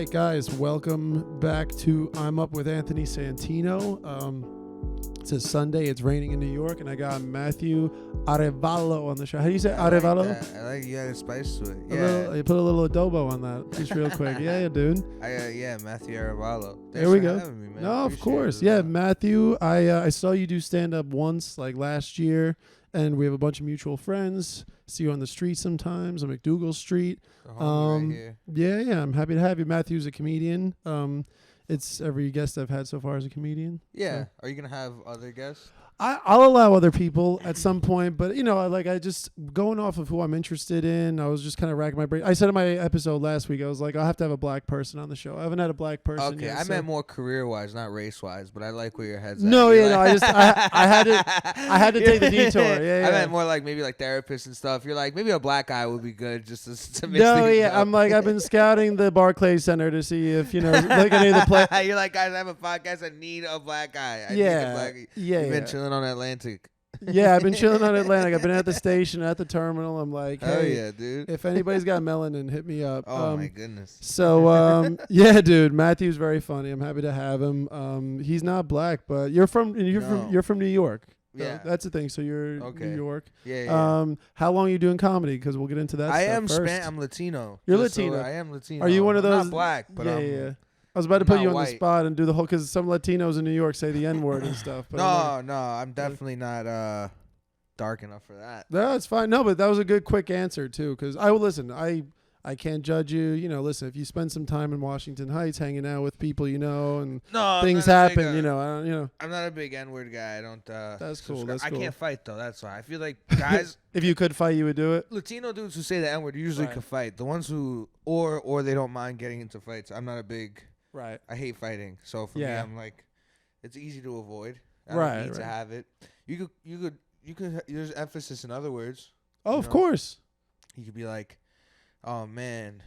right, guys, welcome back to I'm Up with Anthony Santino. It's a Sunday, it's raining in New York, and I got Matthew Arevalo on the show. How do you say Arevalo? I like you added spice to it. You put a little adobo on that, just real quick. Yeah, dude. Matthew Arevalo. There we go. Me, man. No, of Appreciate course. it. Yeah, Matthew, I saw you do stand-up once, like last year, and we have a bunch of mutual friends. See you on the street sometimes, on McDougal Street. The homie right here. Yeah, I'm happy to have you. Matthew's a comedian. It's every guest I've had so far is a comedian. Yeah. So. Are you gonna have other guests? I'll allow other people at some point, but I just going off of who I'm interested in. I was just kind of racking my brain. I said in my episode last week, I was like, I'll have to have a black person on the show. I haven't had a black person. Okay, yet, I meant more career wise, not race wise. But I like where your head's at. No, I had to take the detour. Yeah. I meant more like maybe like therapists and stuff. You're like maybe a black guy would be good just to mix No, things yeah, up. I'm like I've been scouting the Barclays Center to see if like any of the play. You're like, guys, I have a podcast. I need a black guy. I Yeah, need a black. yeah. You've been chilling on Atlantic. Yeah, I've been chilling on Atlantic. I've been at the station, at the terminal. I'm like, Hell hey, yeah, dude. if anybody's got melanin, hit me up. Oh my goodness. So yeah, dude, Matthew's very funny. I'm happy to have him. He's not black, but you're from New York. So Yeah, that's the thing. So you're Okay. New York. Yeah. How long are you doing comedy? Because we'll get into that. I stuff am first. I'm Latino. You're Just so Latino. I am Latino. Are you one of I'm those? not black, but yeah. I was about to put not you on the white. spot and do the whole because some Latinos in New York say the N word and stuff. But No, I'm definitely not dark enough for that. No, it's fine. No, but that was a good quick answer too. Because I will listen. I can't judge you. Listen, if you spend some time in Washington Heights hanging out with people and things happen, I don't, I'm not a big N-word guy. I don't. That's cool. subscribe. That's cool. I can't fight though. That's why I feel like guys, If you could fight, you would do it. Latino dudes who say the N-word usually Right. can fight. The ones who or they don't mind getting into fights. I'm not a big. Right. I hate fighting. So for me, Yeah. I'm like, it's easy to avoid. I Right, don't need to right. have it. You could. There's emphasis in other words. Oh, You of know? course. You could be like, oh man,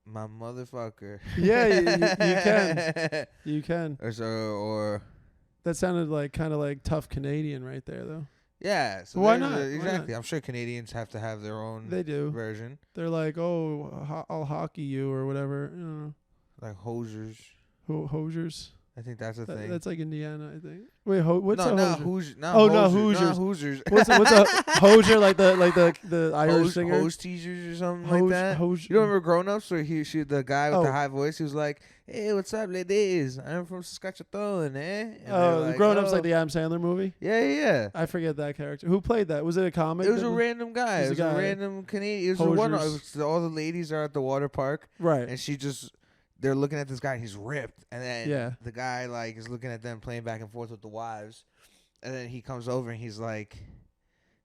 my motherfucker. Yeah, you can. You can. Or That sounded like kind of like tough Canadian right there, though. yeah. So Why there's not? Why exactly. not? I'm sure Canadians have to have their own They do. version, They're like, oh, I'll hockey you or whatever. like hosiers. Hosiers. I think that's a thing. That's like Indiana, I think. Wait, what's no, a not hosier? Hoosiers. Not Oh, no, Hoosiers. Not Hoosiers. Hoosiers. What's a hosier like the Irish singer? Hose teasers or something like that. You don't remember Grown Ups where the guy with the high voice? He was like, "Hey, what's up, ladies? I'm from Saskatchewan, eh?" And Oh, like, Grown Ups like the Adam Sandler movie. Yeah. I forget that character. Who played that? Was it a comic? It was a random guy. It was a guy. random Canadian. It was one. Hosiers. All the ladies are at the water park, Right. and they're looking at this guy. And he's ripped, and then Yeah. the guy like is looking at them playing back and forth with the wives, and then he comes over and he's like,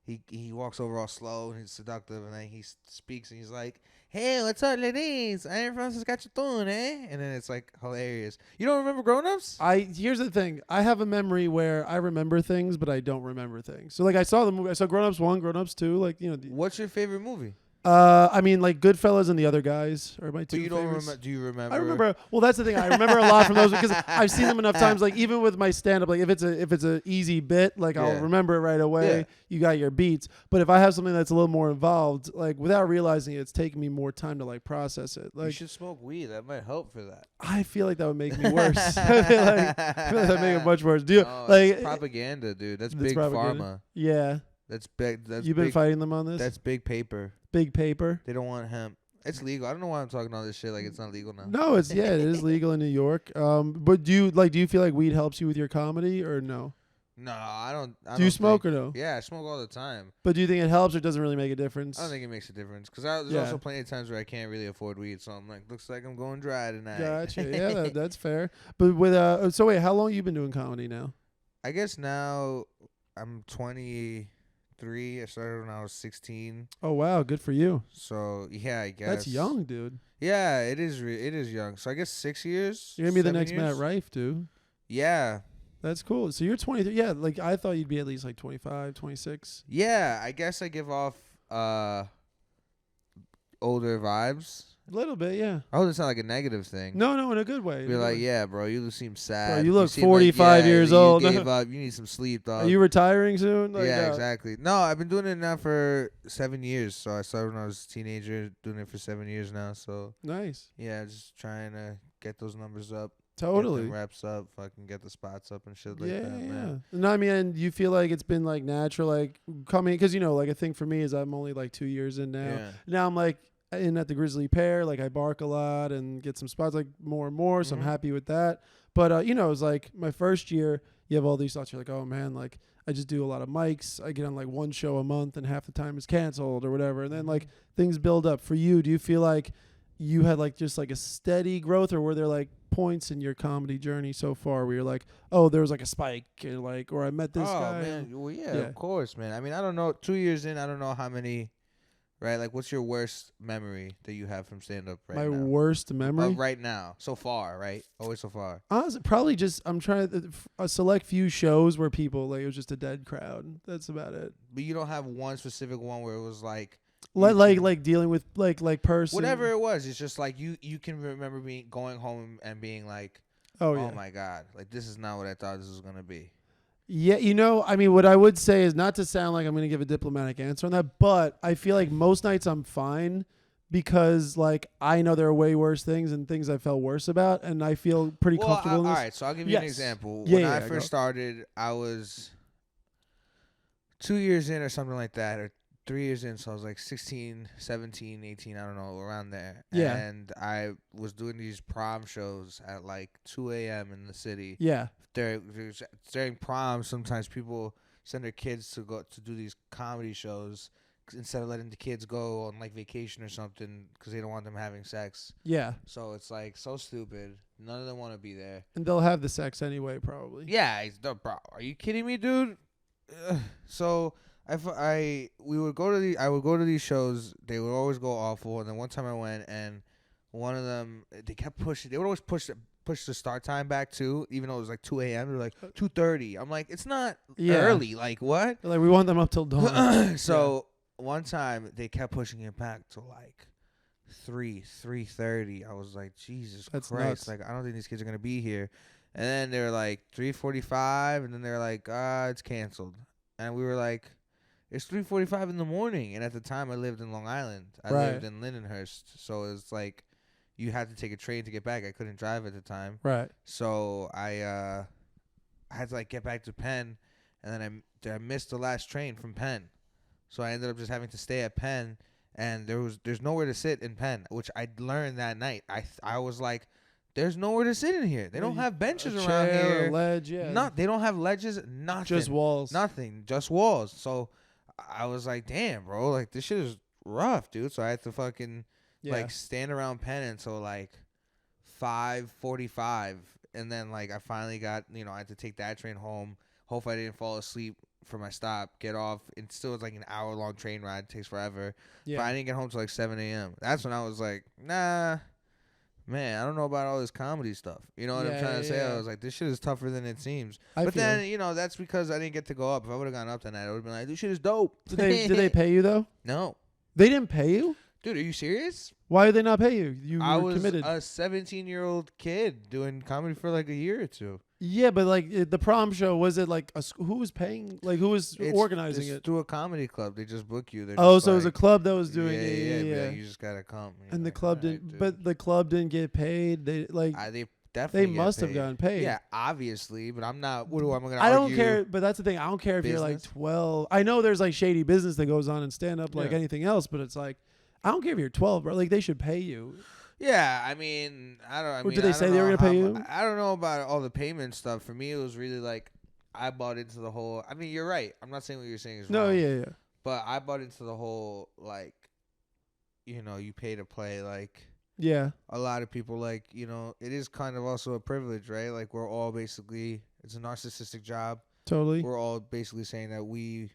he walks over all slow and he's seductive, and then he speaks and he's like, "Hey, what's up, ladies? I'm from Saskatchewan, eh?" And then it's like hilarious. You don't remember Grown Ups? Here's the thing. I have a memory where I remember things, but I don't remember things. So like I saw the movie. I saw Grown Ups 1, Grown Ups 2. Like What's your favorite movie? I mean, like Goodfellas and The Other Guys are my two But you don't favorites. remember? Do you remember? I remember. Well, that's the thing. I remember a lot from those because I've seen them enough times. Like even with my stand-up, like if it's a easy bit, like I'll Yeah. remember it right away. Yeah. You got your beats. But if I have something that's a little more involved, like without realizing it, it's taking me more time to like process it. You Like should smoke weed. That might help for that. I feel like that would make me worse. I feel like that would make it much worse. Do you Oh, like it's propaganda, dude? That's That's big propaganda. pharma. Yeah. That's big. That's You've been big, fighting them on this? That's big paper. Big paper. They don't want hemp. It's legal. I don't know why I'm talking all this shit like it's not legal now. No, it is legal in New York. But do you feel like weed helps you with your comedy or no? No, I don't. Do you smoke or no? Yeah, I smoke all the time. But do you think it helps or doesn't really make a difference? I don't think it makes a difference because there's Yeah. also plenty of times where I can't really afford weed, so I'm like, looks like I'm going dry tonight. Gotcha. Yeah, that's fair. But with so wait, how long you been doing comedy now? I guess now I'm 23. I started when I was 16. Oh wow, good for you. So yeah, I guess That's young, dude. Yeah, it is. It is young. So I guess 6 years. You're gonna be the 7 next years? Matt Rife, dude. Yeah. That's cool. So you're 23. Yeah, like I thought you'd be at least like 25, 26. Yeah, I guess I give off older vibes? A little bit, yeah. I hope it's not like a negative thing. No, in a good way. Be like, yeah, bro, you seem sad. You look seem 45 years old. You gave up. You need some sleep, dog. Are you retiring soon? Like, yeah, exactly. No, I've been doing it now for 7 years. So I started when I was a teenager, doing it for 7 years now. So nice. Yeah, just trying to get those numbers up. Totally. Get the reps up. Fucking get the spots up and shit like that, man. No, I mean, and you feel like it's been like natural, like coming, because like a thing for me is I'm only like 2 years in now. Yeah. Now I'm like in at the Grizzly Pear, like I bark a lot and get some spots like more and more, so I'm happy with that. But it's like my first year, you have all these thoughts. You're like, oh man, like I just do a lot of mics. I get on like one show a month, and half the time is canceled or whatever. And then like things build up for you. Do you feel like you had like just like a steady growth, or were there like points in your comedy journey so far where you're like, oh, there was like a spike, or I met this guy? Oh man, well yeah, of course, man. I mean, I don't know. 2 years in, I don't know how many. Right, like what's your worst memory that you have from stand up right now? My worst memory right now, so far, right? Always so far. Honestly, probably just I'm trying to a select few shows where people like it was just a dead crowd. That's about it. But you don't have one specific one where it was like dealing with like person. Whatever it was, it's just like you can remember going home and being like, oh my god, like this is not what I thought this was gonna be. Yeah, I mean, what I would say is not to sound like I'm going to give a diplomatic answer on that, but I feel like most nights I'm fine because, like, I know there are way worse things and things I felt worse about, and I feel pretty comfortable in this. All right, so I'll give you an example. When I first started, I was 2 years in or something like that, or 3 years in, so I was like 16, 17, 18, I don't know, around there. Yeah. And I was doing these prom shows at like 2 a.m. in the city. Yeah. During prom, sometimes people send their kids to go to do these comedy shows instead of letting the kids go on like vacation or something because they don't want them having sex. Yeah. So it's like so stupid. None of them want to be there. And they'll have the sex anyway, probably. Yeah. Bro, are you kidding me, dude? So I would go to these shows. They would always go awful. And then one time I went and one of them, they kept pushing. They would always push the start time back too, even though it was like 2 a.m. They're like 2:30. I'm like, it's not early. Like what? Like we want them up till dawn. So one time they kept pushing it back to like 3:30. I was like, Jesus Christ! Nuts. Like I don't think these kids are gonna be here. And then they were like 3:45, and then they're like, it's canceled. And we were like, it's 3:45 in the morning. And at the time, I lived in Long Island. I lived in Lindenhurst, so it's like. You had to take a train to get back. I couldn't drive at the time. Right. So I had to like get back to Penn, and then I missed the last train from Penn. So I ended up just having to stay at Penn, and there's nowhere to sit in Penn, which I learned that night. I was like, there's nowhere to sit in here. They don't have benches around here. A ledge, yeah. They don't have ledges, nothing. Just walls. Nothing, just walls. So I was like, damn, bro, like this shit is rough, dude. So I had to fucking like stand around Penn until like 5:45, and then like I finally got I had to take that train home. Hopefully I didn't fall asleep for my stop. Get off. It still was like an hour-long train ride. It takes forever. Yeah. But I didn't get home till like 7 a.m. That's when I was like, nah, man, I don't know about all this comedy stuff. You know what I'm trying to say? I was like, this shit is tougher than it seems. But then that's because I didn't get to go up. If I would have gone up that night, I would have been like, this shit is dope. Did they pay you though? No. They didn't pay you? Dude, are you serious? Why did they not pay you? I were committed. a 17-year-old kid doing comedy for like a year or two. Yeah, but like the prom show, was it like who was paying? Like who was organizing it? Through a comedy club. They just book you. So it was a club that was doing it. Yeah. You just gotta come. And the club didn't. But the club didn't get paid. They definitely must have gotten paid. Yeah, obviously. But I'm not. What do I'm gonna? I don't care. But that's the thing. I don't care if you're like 12. I know there's like shady business that goes on in stand up, like anything else. But it's like. I don't care if you're 12, bro. Like, they should pay you. Yeah, I mean, I don't. Or did they say they were gonna pay you? I don't know about all the payment stuff. For me, it was really like I bought into the whole. I mean, you're right. I'm not saying what you're saying is wrong. No, yeah. But I bought into the whole like, you pay to play. Like, yeah, a lot of people like, it is kind of also a privilege, right? Like, we're all basically, it's a narcissistic job. Totally. We're all basically saying that we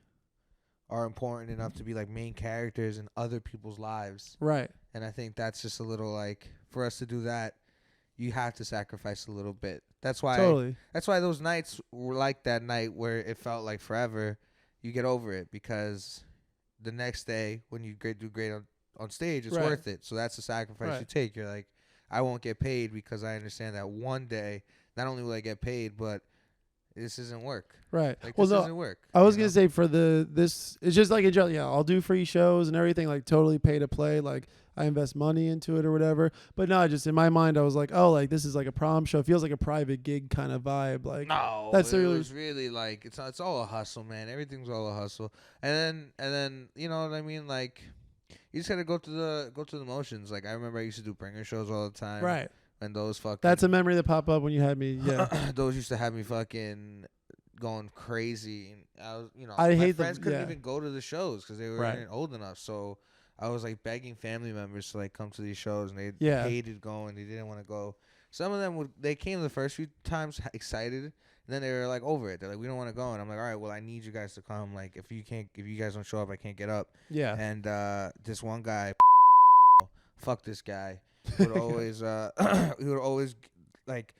are important enough to be like main characters in other people's lives. Right. And I think that's just a little like, for us to do that, you have to sacrifice a little bit. That's why those nights were like that night where it felt like forever. You get over it because the next day when you do great on on stage, it's Right. worth it. So that's the sacrifice Right. you take. You're like, I won't get paid because I understand that one day, not only will I get paid, but this isn't work. Right. Like, Well, this no, doesn't work. I was you know? gonna say for this, it's just like yeah, I'll do free shows and everything, like totally pay to play, like I invest money into it or whatever. But no, just in my mind, I was like, oh, like this is like a prom show. It feels like a private gig kind of vibe. Like No, that's it really was really like it's all a hustle, man. Everything's all a hustle, and then you know what I mean. Like you just gotta go through the motions. Like I remember I used to do bringer shows all the time. right. And those fucking That's a memory that popped up when you had me. Yeah. those used to have me fucking going crazy. And I was, I my hate friends them, couldn't yeah. even go to the shows because they Right. weren't old enough. So I was like begging family members to like come to these shows, and they Yeah. hated going. They didn't want to go. Some of them they came the first few times excited, and then they were like over it. They're like, we don't want to go, and I'm like, all right, well, I need you guys to come. Like, if you guys don't show up, I can't get up. Yeah. And this one guy, fuck this guy, would always he would always like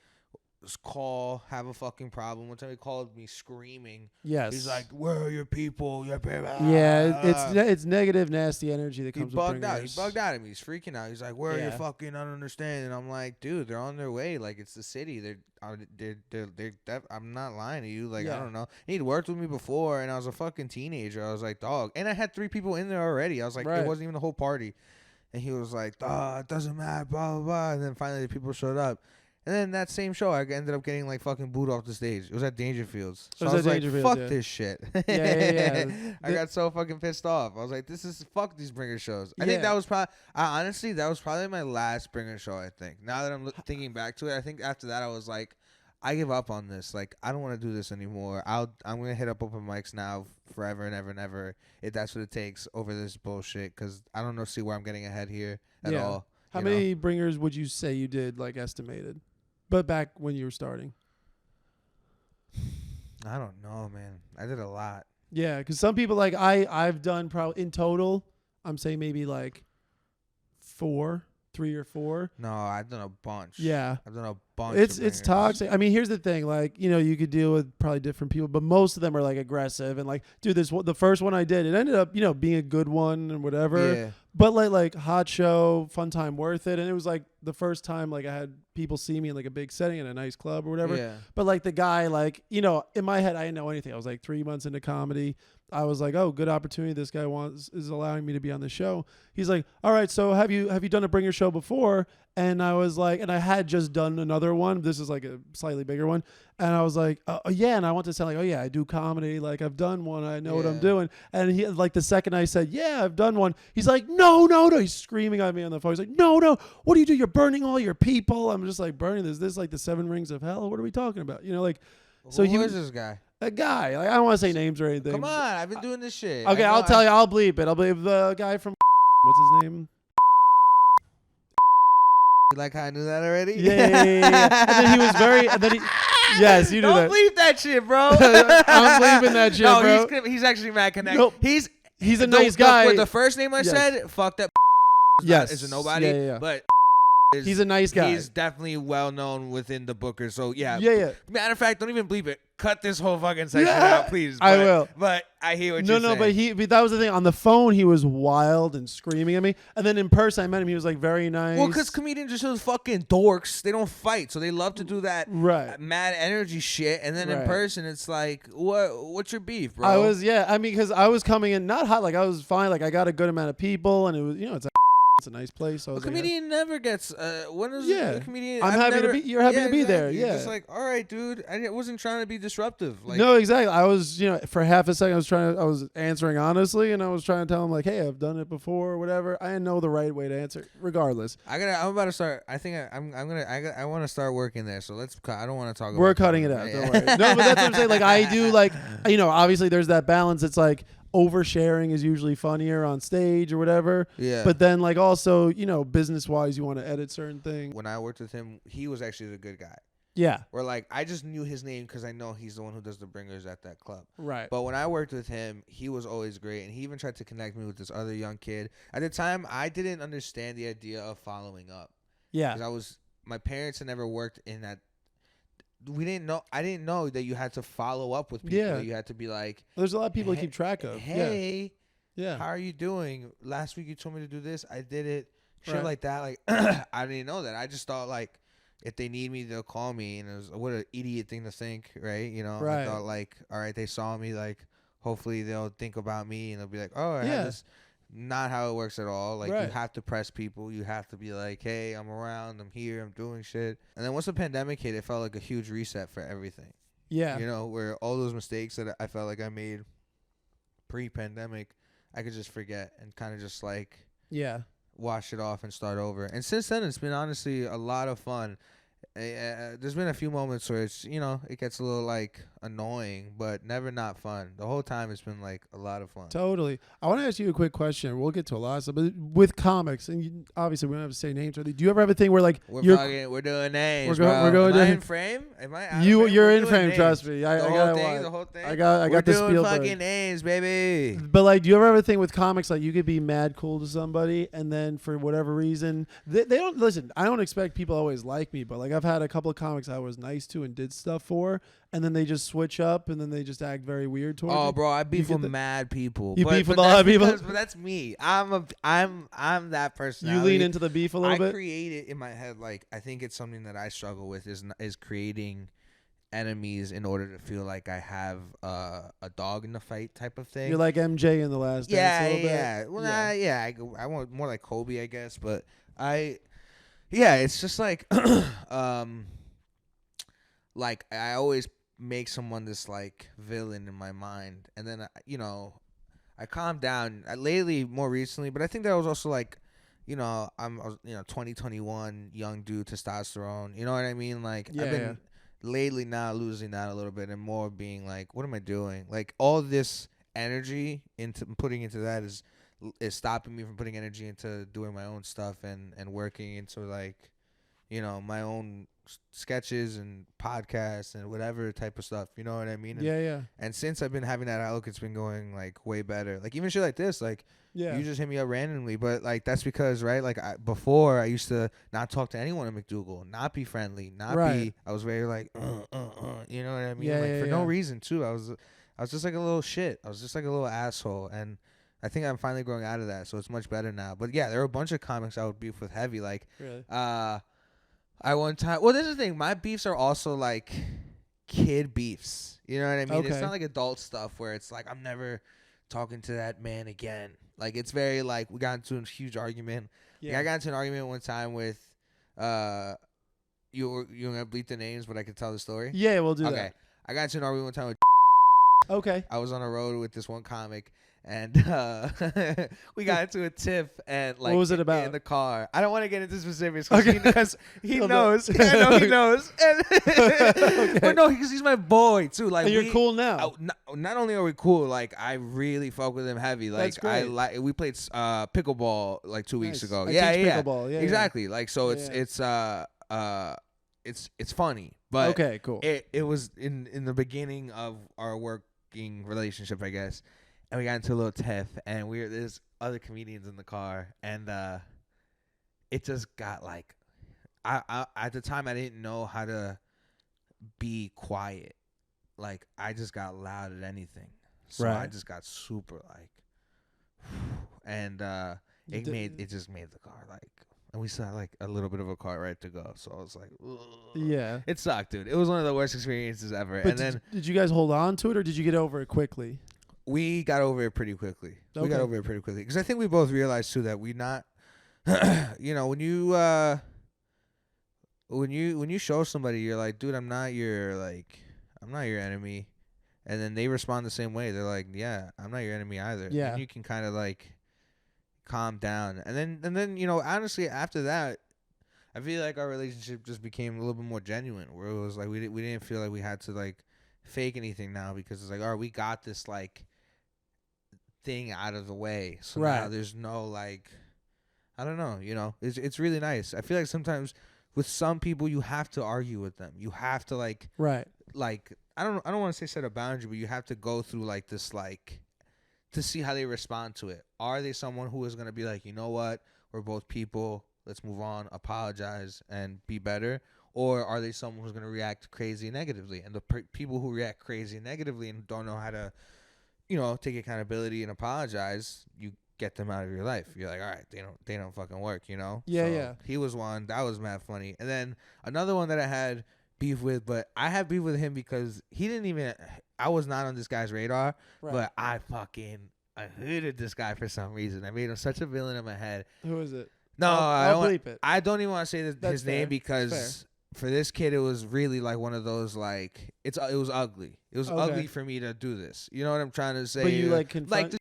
call, have a fucking problem. One time he called me screaming. Yes. He's like, "Where are your people? Your people?" Yeah, it's negative, nasty energy that He comes bugged with out. He bringers. bugged out at me. He's freaking out. He's like, "Where are you Yeah. fucking? I don't understand." And I'm like, "Dude, they're on their way. Like, it's the city. I'm not lying to you. Like, I Yeah. don't know. He'd worked with me before, and I was a fucking teenager. I was like, dog. And I had 3 people in there already. I was like, Right. it wasn't even the whole party. And he was like, it doesn't matter, blah, blah, blah. And then finally the people showed up. And then that same show, I ended up getting like fucking booed off the stage. It was at Dangerfields. So I was like, fuck this shit. Yeah. I got so fucking pissed off. I was like, fuck these bringer shows. I think that was honestly, that was probably my last bringer show, I think. Now that I'm thinking back to it, I think after that I was like, I give up on this. Like, I don't want to do this anymore. I'm going to hit up open mics now forever and ever and ever if that's what it takes over this bullshit, because I don't see where I'm getting ahead here at all. How many bringers would you say you did, like, estimated? But back when you were starting. I don't know, man. I did a lot. Yeah, because some people, like, I've done probably, in total, I'm saying maybe, like, 3 or 4. No, I've done a bunch. Yeah. I've done a bunch. It's toxic. I mean, here's the thing. Like, you could deal with probably different people, but most of them are, like, aggressive. And, like, dude, the first one I did, it ended up, being a good one and whatever. Yeah. But, like, hot show, fun time, worth it. And it was, like, the first time, like, I had people see me in, like, a big setting in a nice club or whatever. Yeah. But, like, the guy, like, in my head, I didn't know anything. I was, like, 3 months into comedy. I was like, oh, good opportunity. This guy is allowing me to be on the show. He's like, all right, so have you done a bringer show before? And I was like, and I had just done another one. This is like a slightly bigger one. And I was like, yeah. And I want to sound like, oh, yeah, I do comedy. Like, I've done one. I know what I'm doing. And he, like, the second I said, yeah, I've done one, he's like, no. He's screaming at me on the phone. He's like, no. What do you do? You're burning all your people. I'm just like, burning this like the 7 rings of hell. What are we talking about? Like, so Who is this guy? A guy. Like, I don't want to say names or anything. Come on, I've been doing this shit. Okay, I'll tell you. I'll bleep it. I'll bleep the guy from what's his name? You like how I knew that already? Yeah. And then he was very. And then he. Yes, you knew Don't that. bleep that shit, bro. I'm bleeping that shit, bro. No, he's actually mad connected. Nope. He's a nice guy. With the first name I said, fuck that. Yes, is a nobody. Yeah. But he's a nice guy. He's definitely well known within the Bookers. So yeah. Yeah. Matter of fact, don't even bleep it. Cut this whole fucking section out, please. I will. But I hear what you're saying. But that was the thing. On the phone, he was wild and screaming at me. And then in person, I met him. He was like very nice. Well, because comedians are just fucking dorks. They don't fight, so they love to do that mad energy shit. And then in person, it's like, what's your beef, bro? I mean, because I was coming in not hot. Like, I was fine. Like, I got a good amount of people, and it was, it's a nice place. So a comedian never gets. When is a comedian? I'm happy to be. You're happy to be there. You're Yeah. just like, all right, dude. I wasn't trying to be disruptive. Like, no, exactly. I was, for half a second, I was answering honestly, and I was trying to tell him like, hey, I've done it before or whatever. I didn't know the right way to answer. Regardless, I'm about to start. I think I want to start working there. So let's. I don't want to talk. We're cutting it out. Don't worry. No, but that's what I'm saying. Like, I do like, obviously there's that balance. It's like, oversharing is usually funnier on stage or whatever. Yeah. But then, like, also, business wise, you want to edit certain things. When I worked with him, he was actually the good guy. Yeah. Or like, I just knew his name because I know he's the one who does the bringers at that club. Right. But when I worked with him, he was always great, and he even tried to connect me with this other young kid. At the time, I didn't understand the idea of following up. Yeah. Because my parents had never worked in that. I didn't know that you had to follow up with people. Yeah. You had to be like, there's a lot of people to keep track of. Hey, Yeah. How are you doing? Last week you told me to do this. I did it. Shit Right. like that. Like I didn't know that. I just thought like if they need me, they'll call me. And it was what an idiot thing to think, right? You know, Right. I thought like, all right, they saw me. Like hopefully they'll think about me and they'll be like, oh, I had Yeah. this. Not how it works at all. Like Right. you have to press people. You have to be like, hey, I'm around. I'm here. I'm doing shit. And then once the pandemic hit, it felt like a huge reset for everything. Yeah. You know, where all those mistakes that I felt like I made pre-pandemic, I could just forget and kind of just like Yeah. wash it off and start over. And since then, it's been honestly a lot of fun. There's been a few moments where it's, you know, it gets a little like annoying, but never not fun. The whole time it's been like a lot of fun. Totally. I want to ask you a quick question. We'll get to a lot of stuff, but with comics, and you, obviously we don't have to say names. Do you ever have a thing where like We're doing names. We're going Am I to in frame? Am I? Out you're of frame? in frame. Trust me. I got the whole thing. I got We're the doing Spielberg. fucking names, baby. But like, do you ever have a thing with comics like you could be mad cool to somebody, and then for whatever reason they don't listen? I don't expect people always like me, but like I've had a couple of comics I was nice to and did stuff for, and then they just switch up and then they just act very weird towards me. Oh, bro, I beef get with mad people. You beef with a lot of people? But that's me. I'm that person. You lean into the beef a little bit. I create it in my head. Like I think it's something that I struggle with is creating enemies in order to feel like I have a dog in the fight type of thing. You're like MJ in The Last Dance a little bit. Well, I want more like Kobe, I guess. But it's just like like I always make someone this like villain in my mind, and then I calm down. Lately, more recently, but I think that was also like, I'm 2021 young dude, testosterone. You know what I mean? Like I've been lately now losing that a little bit and more being like, what am I doing? Like all this energy into putting into that is stopping me from putting energy into doing my own stuff and working into like, my own sketches and podcasts and whatever type of stuff. You know what I mean? And, And since I've been having that outlook, it's been going like way better. Like even shit like this, like you just hit me up randomly, but like that's because like before I used to not talk to anyone in McDougal, not be friendly, I was very like you know what I mean? For no reason too. I was just like a little shit. I was just like a little asshole, and I think I'm finally growing out of that, so it's much better now. But yeah, there were a bunch of comics I would beef with heavy, like really? I one time. Well, this is the thing. My beefs are also like kid beefs. You know what I mean? Okay. It's not like adult stuff where it's like I'm never talking to that man again. Like it's very like we got into a huge argument. Yeah. Like, I got into an argument one time with you're gonna bleep the names, but I can tell the story. Yeah, we'll do that. Okay. I got into an argument one time with. Okay. I was on a road with this one comic. And we got into a tiff and like what was it about? in the car. I don't want to get into specifics because he Okay. knows. I know he knows. And Okay. But no, because he's my boy too. Like and you're cool now. Not only are we cool, like I really fuck with him heavy. Like That's great. we played pickleball like 2 weeks ago. I teach Yeah. pickleball. Yeah, Exactly. Like so it's funny. But okay, cool. It was in the beginning of our working relationship, I guess. And we got into a little tiff, and there's other comedians in the car, and it just got like, I at the time I didn't know how to be quiet, like I just got loud at anything, so I just got super like, and it just made the car like, and we still had like a little bit of a car ride to go, so I was like, ugh. Yeah, it sucked, dude. It was one of the worst experiences ever. But and then did you guys hold on to it, or did you get over it quickly? We got over it pretty quickly. Okay. We got over it pretty quickly because I think we both realized too that we not, when you show somebody you're like, dude, I'm not your enemy, and then they respond the same way. They're like, yeah, I'm not your enemy either. Yeah. And you can kind of like calm down, and then honestly after that, I feel like our relationship just became a little bit more genuine. Where it was like we didn't feel like we had to like fake anything now because it's like, all right, we got this like thing out of the way, so now there's no like, I don't know, it's really nice. I feel like sometimes with some people you have to argue with them. You have to like I don't want to say set a boundary, but you have to go through like this like to see how they respond to it. Are they someone who is gonna be like, you know what, we're both people, let's move on, apologize, and be better? Or are they someone who's going to react crazy negatively? And the people who react crazy negatively and don't know how to, take accountability and apologize, you get them out of your life. You're like, all right, they don't fucking work, Yeah, So yeah. He was one that was mad funny. And then another one that I had beef with, but I had beef with him because I was not on this guy's radar, Right. but I hated this guy for some reason. I made him such a villain in my head. Who is it? No, I'll bleep it. I don't even want to say That's his fair. name because for this kid, it was really like one of those like it was ugly. It was ugly for me to do this. You know what I'm trying to say? But you like the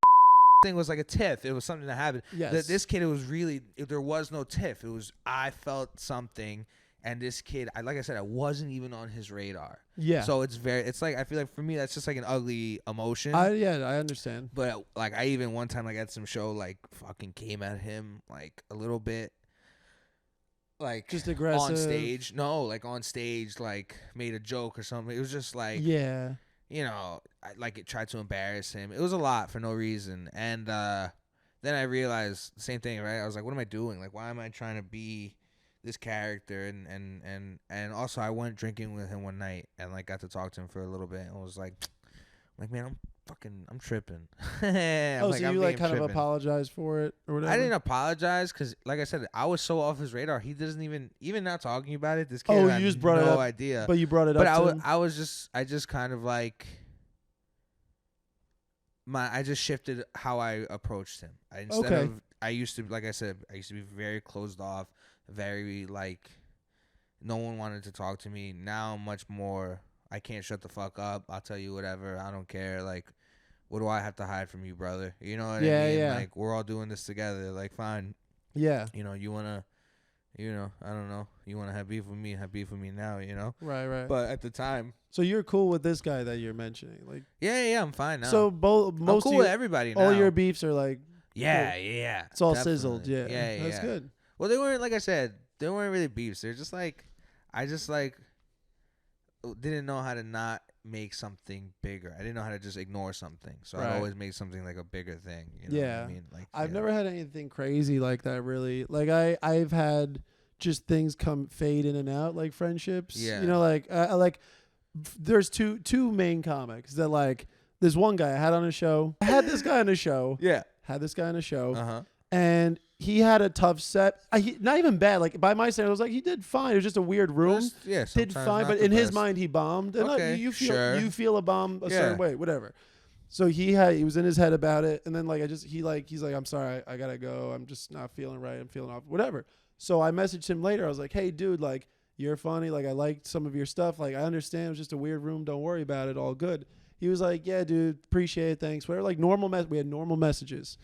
thing was like a tiff. It was something that happened. Yes. This kid, it was really there was no tiff. It was I felt something, and this kid, like I said, I wasn't even on his radar. Yeah. So it's like I feel like for me that's just like an ugly emotion. I understand. But like I even one time like at some show like fucking came at him like a little bit. Like just aggressive on stage. No, like on stage, like made a joke or something. It was just like yeah. Like it tried to embarrass him. It was a lot for no reason. And then I realized the same thing, right? I was like, what am I doing? Like, why am I trying to be this character? And also I went drinking with him one night and like got to talk to him for a little bit and was like, man, I'm tripping. So you like kind of apologized for it or whatever? I didn't apologize because, like I said, I was so off his radar. He doesn't even not talking about it. This kid had you just brought it up, idea. But you brought it up. But I just kind of like I just shifted how I approached him. I used to, like I said, I used to be very closed off, very like no one wanted to talk to me. Now I'm much more. I can't shut the fuck up. I'll tell you whatever. I don't care. Like, what do I have to hide from you, brother? You know what I mean? Yeah. Like, we're all doing this together. Like, fine. Yeah. You want to, I don't know. You want to have beef with me now, Right. But at the time. So you're cool with this guy that you're mentioning? Like. Yeah, I'm fine now. So I'm cool with everybody now. All your beefs are like. Yeah, cool. yeah. It's all definitely. sizzled. Yeah. That's good. Well, they weren't, like I said, they weren't really beefs. They're just like, I just like didn't know how to not make something bigger. I didn't know how to just ignore something. So I always make something like a bigger thing. You know what I mean? Like I've never had anything crazy like that really. Like I've had just things fade in and out, like friendships. Yeah. There's two main comics that like there's one guy I had on a show. I had this guy on a show. Yeah. Had this guy on a show. Uh-huh. And he had a tough set. Not even bad. Like by my standards, I was like, he did fine. It was just a weird room. Did fine, but in his mind, he bombed. And you feel a bomb a certain way, whatever. So he was in his head about it, and then like he's like, I'm sorry, I gotta go. I'm just not feeling right. I'm feeling off, whatever. So I messaged him later. I was like, hey, dude, like you're funny. Like I liked some of your stuff. Like I understand it was just a weird room. Don't worry about it. All good. He was like, yeah, dude, appreciate it. Thanks. Whatever. Like we had normal messages.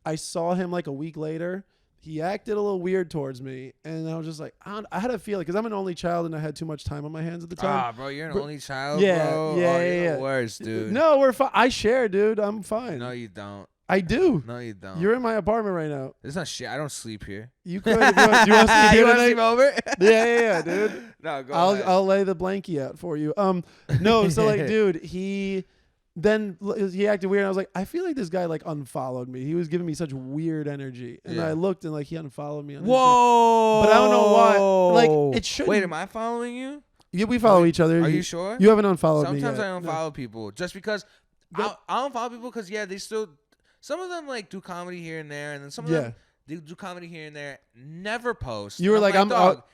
I saw him like a week later. He acted a little weird towards me, and I was just like, I had a feeling because I'm an only child and I had too much time on my hands at the time. Bro, you're an only child. Yeah, bro? yeah. The worst, dude. No, we're fine. I share, dude. I'm fine. No, you don't. I do. No, you don't. You're in my apartment right now. It's not shit. I don't sleep here. You could. Do you want to sleep over? Yeah, dude. No, go ahead. I'll lay the blankie out for you. No, so like, dude, he acted weird. And I was like, I feel like this guy like unfollowed me. He was giving me such weird energy, and I looked and like he unfollowed me. Whoa! But I don't know why. Like it should. Wait, am I following you? Yeah, we follow each other. Are you sure? You haven't unfollowed me yet. Sometimes I unfollow people just because I unfollow people because they still. Some of them like do comedy here and there, and then some of them they do comedy here and there. Never post. You were like,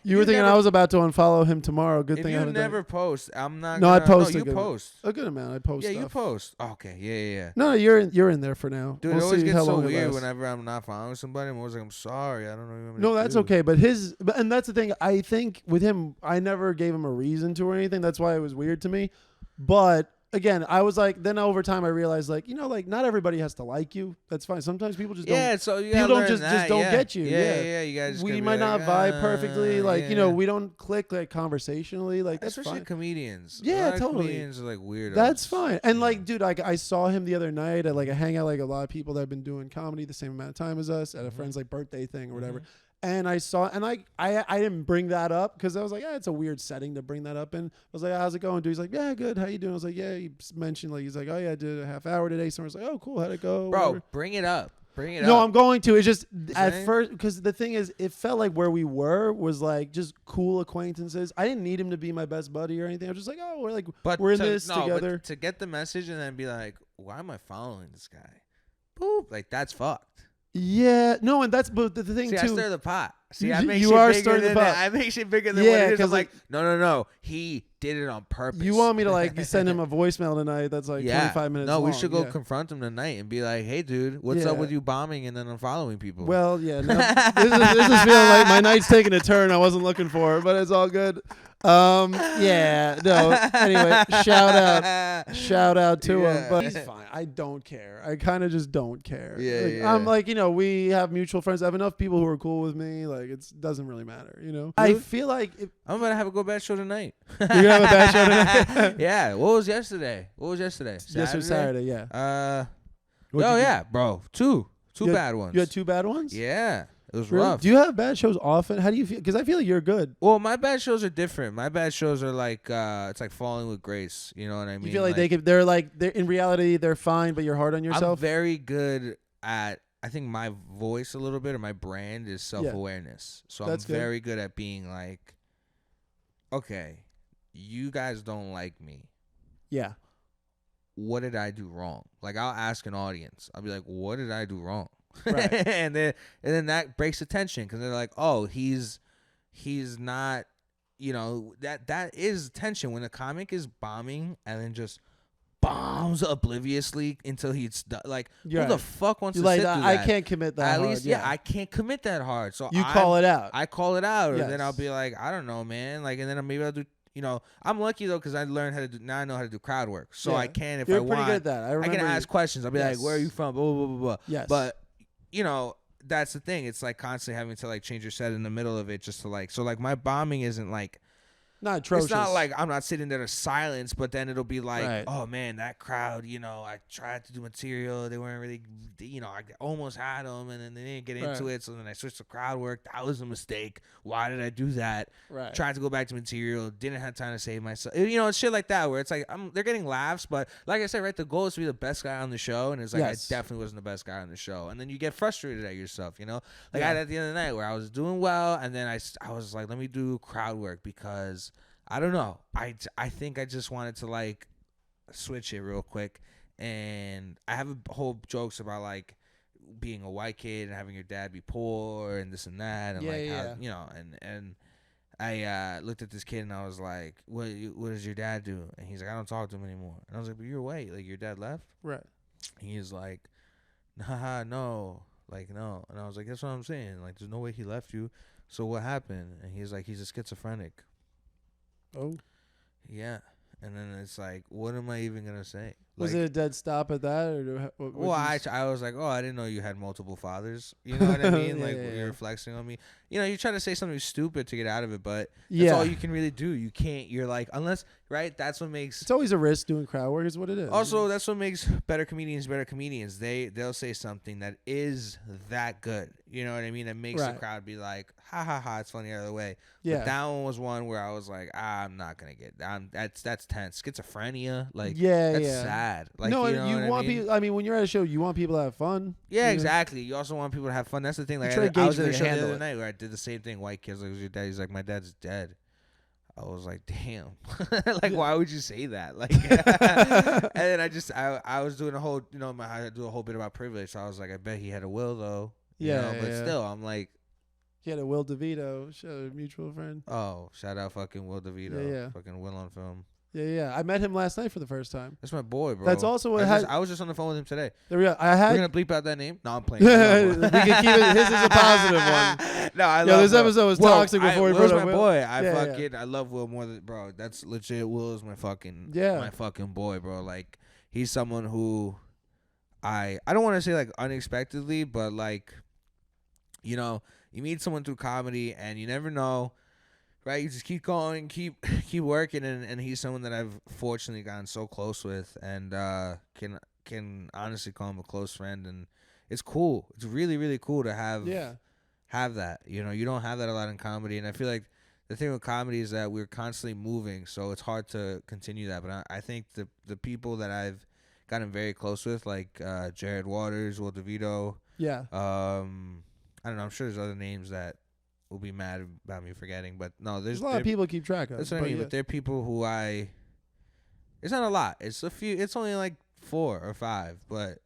you were thinking I was about to unfollow him tomorrow. Good thing I haven't never post. I'm not. No, I post. You post a good amount. I post. Yeah, stuff. you post. Okay, yeah. No, you're in there for now. Dude, it always gets so weird whenever I'm not following somebody. I'm always like, I'm sorry, I don't know. No, that's okay. But and that's the thing. I think with him, I never gave him a reason to or anything. That's why it was weird to me. But again, I was like, then over time I realized like, like not everybody has to like you. That's fine. Sometimes people just don't. Yeah, so you people don't just don't get you. Yeah. You guys. We might not vibe perfectly. Like we don't click like conversationally. Like that's especially fine. Comedians. Yeah, totally. Comedians are like weirdos. That's fine. And like, dude, I saw him the other night at like a hangout. Like a lot of people that have been doing comedy the same amount of time as us at a friend's like birthday thing or whatever. And I saw, and I didn't bring that up because I was like, it's a weird setting to bring that up in. I was like, how's it going, dude? He's like, yeah, good. How you doing? I was like, yeah. He mentioned like, he's like, oh yeah, I did a half hour today. Someone's like, oh cool, how'd it go? Bro, whatever. Bring it up. No, I'm going to. It's just at first because the thing is, it felt like where we were was like just cool acquaintances. I didn't need him to be my best buddy or anything. I was just like, oh, we're in this together. But to get the message and then be like, why am I following this guy? Boop, like that's fucked. Yeah, no, and that's but the thing See, too. I stir the pot. See, I make you shit are bigger stirring the than pot. that. I make shit bigger than what it is. I'm like, no. He did it on purpose. You want me to like send him a voicemail tonight that's like 25 minutes No, long. we should go confront him tonight and be like, hey, dude, what's up with you bombing and then unfollowing people? Well, yeah, no, this is feeling like my night's taking a turn I wasn't looking for, but it's all good. Yeah, no. Anyway, shout out to him, but he's fine. I don't care. I kind of just don't care. I'm like, we have mutual friends. I have enough people who are cool with me. Like, it doesn't really matter, Dude, I feel like I'm gonna have a go bad show tonight. You're gonna have a bad show tonight. Yeah. What was yesterday? Saturday. Yeah. Yeah, bro. Two bad ones. You had 2 bad ones? Yeah. It was really? rough. Do you have bad shows often? How do you feel? Because I feel like you're good. Well, my bad shows are different. My bad shows are like it's like falling with grace. You know what I mean? You feel like they're in reality they're fine, but you're hard on yourself. I'm very good at. I think my voice a little bit or my brand is self-awareness. So I'm very good at being like, okay, you guys don't like me. Yeah. What did I do wrong? Like I'll ask an audience. I'll be like, what did I do wrong? Right. and then that breaks the tension because they're like, oh, he's not, that is tension when a comic is bombing and then just bombs obliviously until he's like, who the fuck wants to sit through that? I can't commit that hard. At least, I can't commit that hard. So you call it out. I call it out, and then I'll be like, I don't know, man. Like, and then maybe I'll do. I'm lucky though because I learned how to do. Now I know how to do crowd work, so I can if I want. You're pretty good at that. I can ask questions. I'll be like, "Where are you from?" Blah blah blah blah. Yes. But that's the thing. It's like constantly having to like change your set in the middle of it just to like. So like my bombing isn't like. Not atrocious. It's not like I'm not sitting there to silence, but then it'll be like, oh man, that crowd, I tried to do material. They weren't really, I almost had them and then they didn't get into it. So then I switched to crowd work. That was a mistake. Why did I do that? Right. Tried to go back to material. Didn't have time to save myself. It's shit like that where it's like, they're getting laughs, but like I said, right, the goal is to be the best guy on the show. And it's like, I definitely wasn't the best guy on the show. And then you get frustrated at yourself, Like I had at the end of the night where I was doing well. And then I was like, let me do crowd work because I don't know. I think I just wanted to like switch it real quick, and I have a whole jokes about like being a white kid and having your dad be poor and this and that, and how and I looked at this kid and I was like, what does your dad do? And he's like, I don't talk to him anymore. And I was like, but you're white, like your dad left, right? And he's like, nah, no, like no. And I was like, that's what I'm saying. Like, there's no way he left you. So what happened? And he's like, he's a schizophrenic. Oh. Yeah. And then it's like, what am I even going to say? Was it a dead stop at that? Or I was like, oh, I didn't know you had multiple fathers. You know what I mean? You're flexing on me. You try to say something stupid to get out of it, but that's all you can really do. You can't, you're like, unless, right? That's what makes. It's always a risk doing crowd work is what it is. Also, that's what makes better comedians. They'll say something that is that good. You know what I mean? That makes the crowd be like, ha ha ha, it's funny either way. Yeah. But that one was one where I was like, I'm not going to get down. That's tense. Schizophrenia. Like, that's sad. Like, no, you want people. I mean, when you're at a show, you want people to have fun. Yeah, exactly. You also want people to have fun. That's the thing. Like, I was at a show the other night where I did the same thing. White kids, like, "Was your dad?" He's like, "My dad's dead." I was like, "Damn!" Like, why would you say that? Like, and then I was doing a whole, I do a whole bit about privilege. So I was like, I bet he had a will though. But still, I'm like. He had a Will DeVito, a mutual friend. Oh, shout out fucking Will DeVito. Yeah. Fucking Will on film. Yeah. I met him last night for the first time. That's my boy, bro. That's also what I was just on the phone with him today. There we go. We're gonna bleep out that name. No, I'm playing. We can keep it. His is a positive one. No, I love. This episode was toxic before we Will's put my boy. I love Will more than bro. That's legit. Will is my fucking my fucking boy, bro. Like he's someone who I don't want to say like unexpectedly, but like you meet someone through comedy and you never know. Right, you just keep going, keep working, and he's someone that I've fortunately gotten so close with, and can honestly call him a close friend, and it's cool. It's really really cool to have that. You don't have that a lot in comedy, and I feel like the thing with comedy is that we're constantly moving, so it's hard to continue that. But I think the people that I've gotten very close with, like Jared Waters, Will DeVito, I don't know. I'm sure there's other names that will be mad about me forgetting, but no, there's a lot of people keep track of. That's what I mean. But they're people who it's not a lot. It's a few. It's only like 4 or 5, but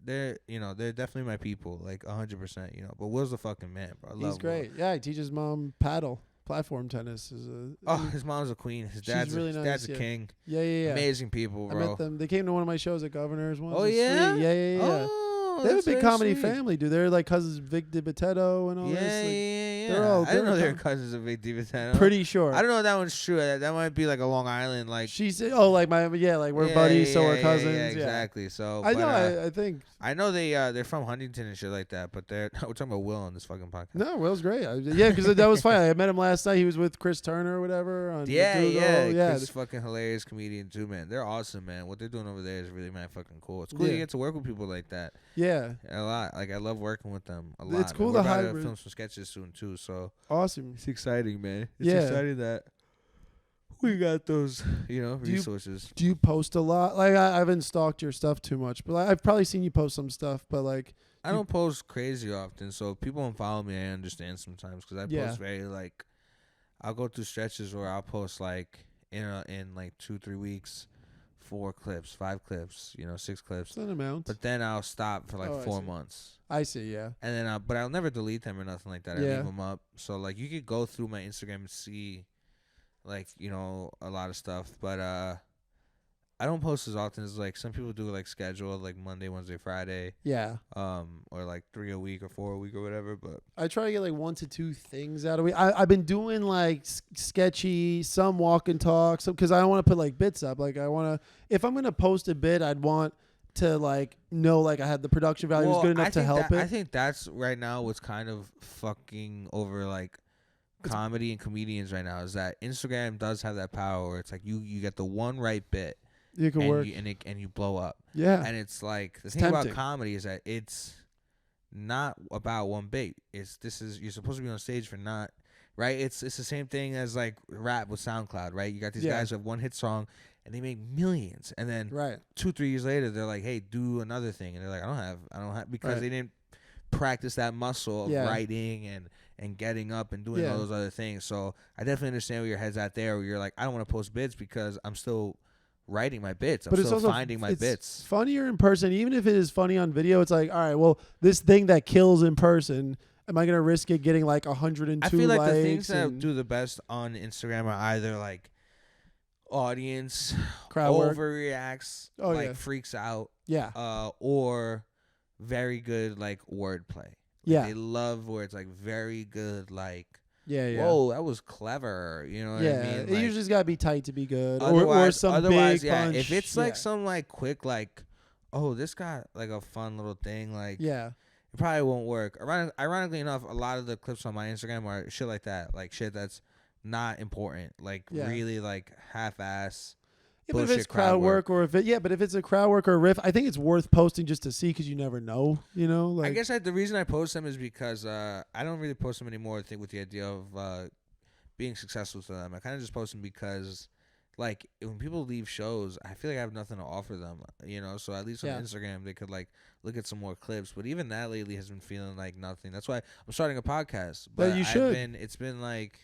they're definitely my people, like 100%, But Will's the fucking man, bro. I love He's great. Will. Yeah, he teaches mom platform tennis. His mom's a queen. His she's dad's really his nice, dad's a yeah. king. Yeah. Amazing people, I bro. met them. They came to one of my shows at Governor's once. Oh It's yeah, free. Yeah. Oh, They have a that's big very comedy sweet. family, dude. They're like cousins Vic DiBitetto and all this. Like, Yeah. I didn't know they were cousins of Big DiBitetto. pretty sure. I don't know if that one's true. That might be like a Long Island, like. She said, "Oh, like like we're buddies, so we're cousins." Yeah, exactly. So I know. I think. I know they're from Huntington and shit like that, but we're talking about Will on this fucking podcast. No, Will's great. Yeah, because that was funny. I met him last night. He was with Chris Turner or whatever. On Yeah. Chris fucking hilarious comedian too, man. They're awesome, man. What they're doing over there is really man fucking cool. It's cool you get to work with people like that. Yeah, a lot. Like I love working with them a lot. It's cool and we're to about hybrid. film some sketches soon too. So awesome. it's exciting, man. It's Yeah. exciting that we got those, resources. Do you post a lot? Like I haven't stalked your stuff too much, but I've probably seen you post some stuff. But like, I don't post crazy often, so if people don't follow me, I understand sometimes because I post very like, I'll go through stretches where I'll post like in like 2-3 weeks, 4 clips, 5 clips, 6 clips. That's an amount. But then I'll stop for like 4 months. I see, yeah. And then but I'll never delete them or nothing like that. I Yeah. leave them up. So like you could go through my Instagram and see like, a lot of stuff, but I don't post as often as like some people do, like scheduled like Monday, Wednesday, Friday. Yeah. Or like 3 a week or 4 a week or whatever. But I try to get like 1 to 2 things out of it. I've been doing like sketchy, some walk and talk, because I don't want to put like bits up. Like if I'm gonna post a bit, I'd want to like know like I had the production value was good enough to help it. I think that's right now what's kind of fucking over like comedy and comedians right now is that Instagram does have that power where it's like you get the one right bit. You can work and you blow up. Yeah. And it's like the thing tempting. about comedy is that it's not about one bit. You're supposed to be on stage for not right. It's the same thing as like rap with SoundCloud, right? You got these guys who have one hit song and they make millions, and then 2-3 years later they're like, hey, do another thing, and they're like, I don't have because they didn't practice that muscle of writing and getting up and doing all those other things. So I definitely understand where your head's at there, where you're like, I don't want to post bits because I'm still writing my bits. I'm still finding my bits. Funnier in person, even if it is funny on video. It's like, all right, well, this thing that kills in person, am I gonna risk it getting like 102? I feel like likes the things that do the best on Instagram are either like audience crowd work, overreacts, freaks out, or very good like wordplay. They love where it's like very good, like. Whoa, that was clever. You know what I mean? It usually just gotta be tight to be good. Or some big punch. If it's like some like quick like, oh, this got like a fun little thing, like it probably won't work. Ironically enough, a lot of the clips on my Instagram are shit like that, like shit that's not important, like really like half-ass. But if it's crowd work or but if it's a crowd work or a riff, I think it's worth posting just to see because you never know, Like, I guess the reason I post them is because I don't really post them anymore. I think with the idea of being successful to them, I kind of just post them because, like, when people leave shows, I feel like I have nothing to offer them, So at least on Instagram, they could like look at some more clips. But even that lately has been feeling like nothing. That's why I'm starting a podcast. But you should. It's been like.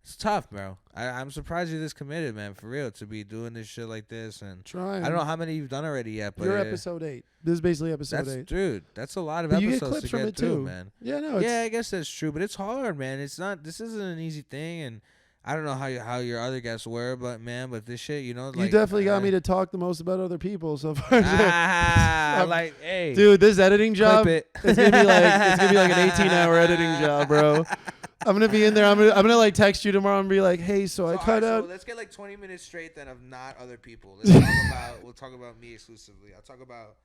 It's tough, bro. I'm surprised you're this committed, man, for real, to be doing this shit like this. And trying. I don't know how many you've done already yet, but you're episode 8. This is basically episode 8. Dude, that's a lot of but episodes you get clips to from get it through, too, man. Yeah, no. I guess that's true, but it's hard, man. It's not. This isn't an easy thing, and I don't know how your other guests were, but this shit, you definitely got me to talk the most about other people so far. Like, hey, dude, this editing job, it's gonna be like an 18-hour editing job, bro. I'm gonna be in there. I'm gonna like text you tomorrow and be like, hey, so I cut out. So let's get like 20 minutes straight then of not other people. We'll talk about me exclusively. I'll talk about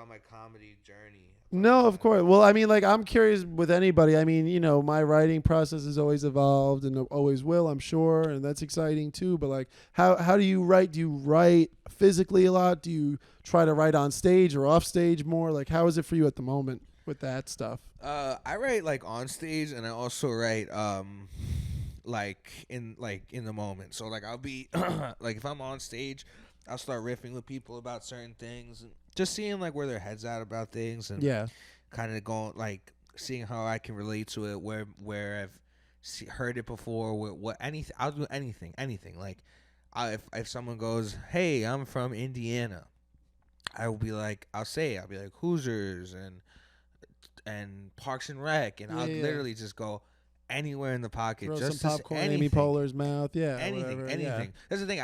my comedy journey. No, of course. Well, I mean, like, I'm curious with anybody. I mean, my writing process has always evolved and always will, I'm sure, and that's exciting too. But like, how do you write? Do you write physically a lot? Do you try to write on stage or off stage more? Like, how is it for you at the moment with that stuff? I write like on stage, and I also write like in the moment. So like I'll be like if I'm on stage, I'll start riffing with people about certain things and just seeing like where their heads at about things and kind of going like seeing how I can relate to it, where I've heard it before, what anything. I'll do anything like if someone goes, hey, I'm from Indiana, I'll be like Hoosiers and Parks and Rec, and I'll literally just go anywhere in the pocket. Throw just some popcorn in Amy anything. Poehler's mouth. Yeah. Anything. Whatever. Yeah. That's the thing.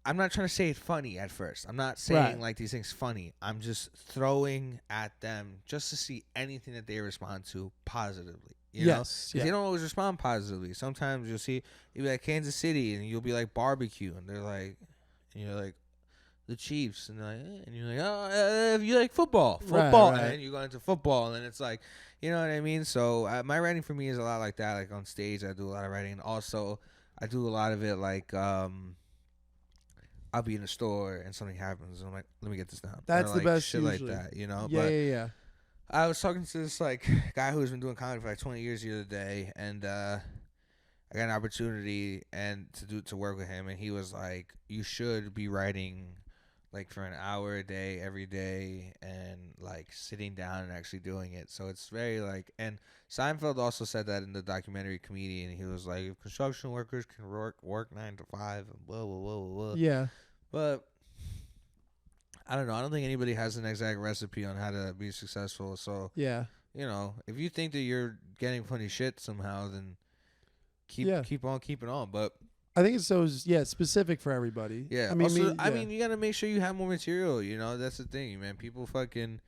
I'm not trying to say it funny at first. I'm not saying like these things funny. I'm just throwing at them just to see anything that they respond to positively. You know? They don't always respond positively. Sometimes you'll be like Kansas City, and you'll be like barbecue, and they're like, and you're like the Chiefs, and they're like, and you're like, oh, if you like football, right. And then you go into football, and then it's like, you know what I mean? So my writing for me is a lot like that. Like on stage, I do a lot of writing, and also I do a lot of it like I'll be in the store and something happens, and I'm like, let me get this down. That's the best shit usually. Like that, you know? Yeah. I was talking to this like guy who's been doing comedy for like 20 years the other day, and I got an opportunity to work with him, and he was like, you should be writing like for an hour a day every day, and like sitting down and actually doing it. So it's very like, and Seinfeld also said that in the documentary Comedian. He was like, if construction workers can work 9 to 5 and blah blah blah blah. Yeah. But I don't know. I don't think anybody has an exact recipe on how to be successful. So yeah, you know, if you think that you're getting funny shit somehow, then keep on keeping on. But I think it's so specific for everybody. Yeah. I mean, you gotta make sure you have more material. You know, that's the thing, man. People fucking,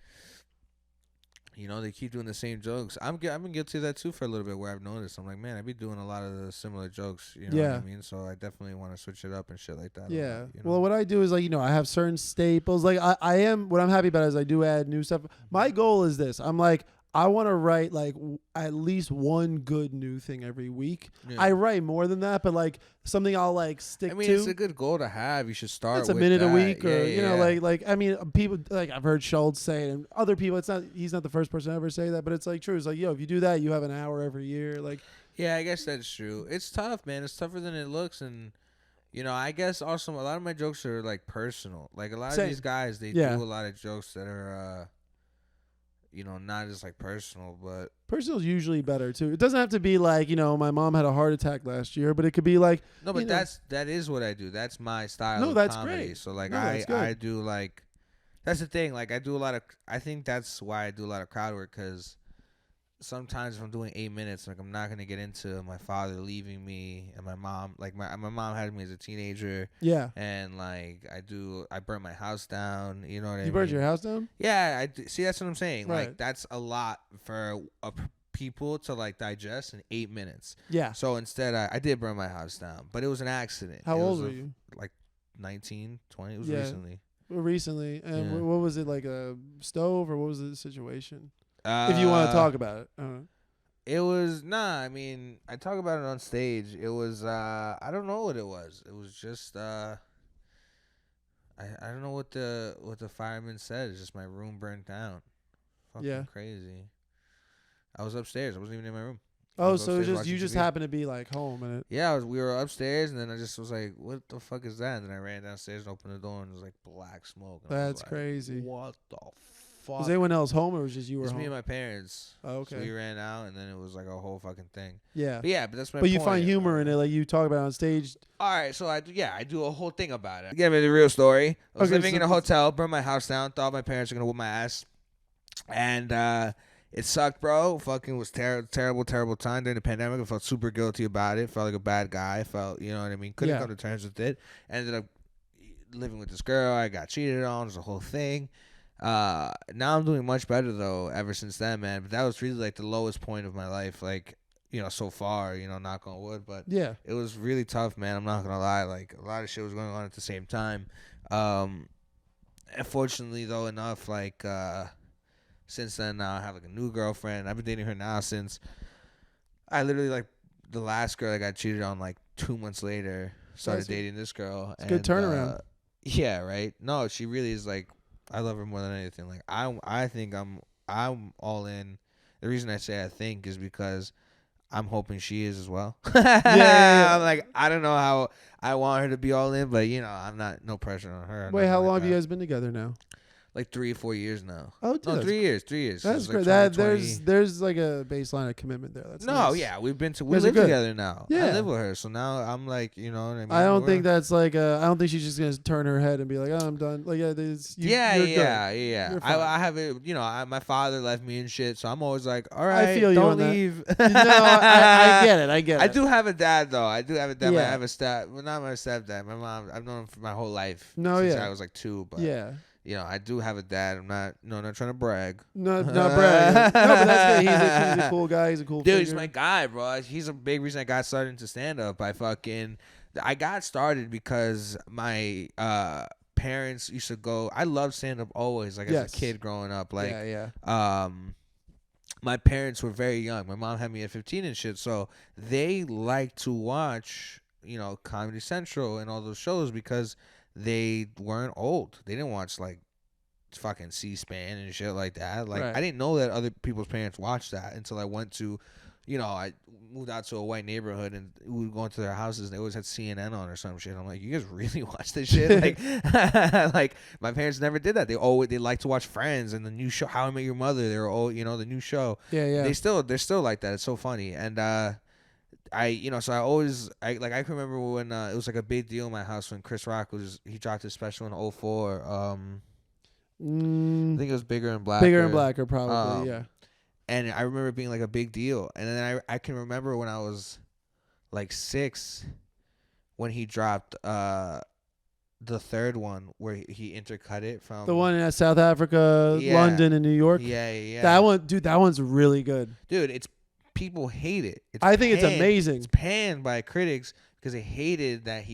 you know, they keep doing the same jokes. I've been guilty of that too for a little bit, where I've noticed. I'm like, man, I be doing a lot of the similar jokes. You know what I mean? So I definitely want to switch it up and shit like that. Yeah. Lot, you know? Well, what I do is like, you know, I have certain staples. Like I am, what I'm happy about is I do add new stuff. My goal is this. I'm like, I want to write like at least one good new thing every week. Yeah. I write more than that, but like something I'll like stick to. I mean, it's a good goal to have. You should start. It's a minute a week, or you know, like I mean, people like I've heard Schultz say it, and other people. He's not the first person to ever say that, but it's like true. It's like, yo, if you do that, you have an hour every year. Like, yeah, I guess that's true. It's tough, man. It's tougher than it looks, and you know, I guess also a lot of my jokes are like personal. Like a lot of these guys, they do a lot of jokes that are. You know, not as like personal, but personal is usually better too. It doesn't have to be like, you know, my mom had a heart attack last year, but it could be like no, but that is what I do. That's my style. No, of that's comedy. great. So like I do like that's the thing. Like I do a lot of. I think that's why I do a lot of crowd work, because sometimes if I'm doing 8 minutes, like I'm not gonna get into my father leaving me and my mom. Like my mom had me as a teenager. Yeah. And like I burnt my house down. You know what I mean? You burned your house down? Yeah. See, that's what I'm saying. Right. Like that's a lot for people to like digest in 8 minutes. Yeah. So instead, I did burn my house down, but it was an accident. How old were you? Like 19, 20. It was recently. Recently. And what was it, like a stove, or what was the situation? If you want to talk about it. It was I mean, I talk about it on stage. It was I don't know what it was. It was just I don't know what the fireman said. It's just my room burnt down. Fucking crazy. I was upstairs. I wasn't even in my room. Oh, so you just happened to be like home and it. Yeah, we were upstairs, and then I just was like, "What the fuck is that?" And then I ran downstairs and opened the door, and it was like black smoke. That's crazy. What the fuck? Was anyone else home, or was just you were home? Me and my parents. Oh, okay. So we ran out, and then it was like a whole fucking thing. Yeah. But that's my point. But you find humor in it, like you talk about it on stage. All right, so I do a whole thing about it. Give me the real story. I was living in a hotel, burned my house down, thought my parents were gonna whoop my ass, and it sucked, bro. Fucking was terrible time during the pandemic. I felt super guilty about it. Felt like a bad guy. Felt, you know what I mean? Couldn't come to terms with it. Ended up living with this girl. I got cheated on. It was a whole thing. Now I'm doing much better, though, ever since then, man. But that was really, like, the lowest point of my life, like, you know, so far, you know, knock on wood. But it was really tough, man. I'm not going to lie. Like, a lot of shit was going on at the same time. Unfortunately, though, enough, like, since then, now I have like a new girlfriend. I've been dating her now since I literally, like, the last girl I got cheated on, like 2 months later, started dating this girl. It's a good turnaround. Yeah, right. No, she really is, like, I love her more than anything. Like I think I'm all in. The reason I say I think is because I'm hoping she is as well. I'm like, I don't know how I want her to be all in, but you know, I'm not, no pressure on her. Wait, how long have you guys been together now? like 3 or 4 years now. Oh, dude, no, 3 years. 3 years. That's Like great. That 2020. there's like a baseline of commitment there. That's nice. Yeah, we guys live are good. together now. Yeah. I live with her, so now I'm like, you know what I mean. I don't think that's like I don't think she's just gonna turn her head and be like, oh, I'm done. Like you're good. Yeah. You're fine. I have it. You know, my father left me and shit, so I'm always like, all right, I feel you don't on that. leave. No, I get it. I get it. I do have a dad though. I do have a dad. Yeah. I have a well, not my stepdad. My mom. I've known him for my whole life. No, since yeah. I was like 2, but yeah. you know, I do have a dad. I'm not trying to brag. Not bragging. No, but that's good. He's a cool guy. He's a cool dude. figure. He's my guy, bro. He's a big reason I got started into stand up. I got started because my parents used to go. I loved stand up always, like as a kid growing up. Like, my parents were very young. My mom had me at 15 and shit, so they liked to watch, you know, Comedy Central and all those shows because they weren't old. They didn't watch like fucking C-SPAN and shit like that. Like I didn't know that other people's parents watched that until I went to, you know, I moved out to a white neighborhood and we would go into their houses and they always had CNN on or some shit. I'm like, you guys really watch this shit? Like, like my parents never did that. They like to watch Friends and the new show How I Met Your Mother. They were all, you know, the new show. Yeah. They're still like that. It's so funny. And so I can remember when it was like a big deal in my house when Chris Rock he dropped his special in 2004. I think it was Bigger and Blacker. Bigger and Blacker, probably, yeah. And I remember it being like a big deal. And then I can remember when I was like 6 when he dropped the third one where he intercut it from the one in South Africa, London, and New York. Yeah. That one, dude, that one's really good. Dude, people hate it. I think it's amazing. It's panned by critics because they hated that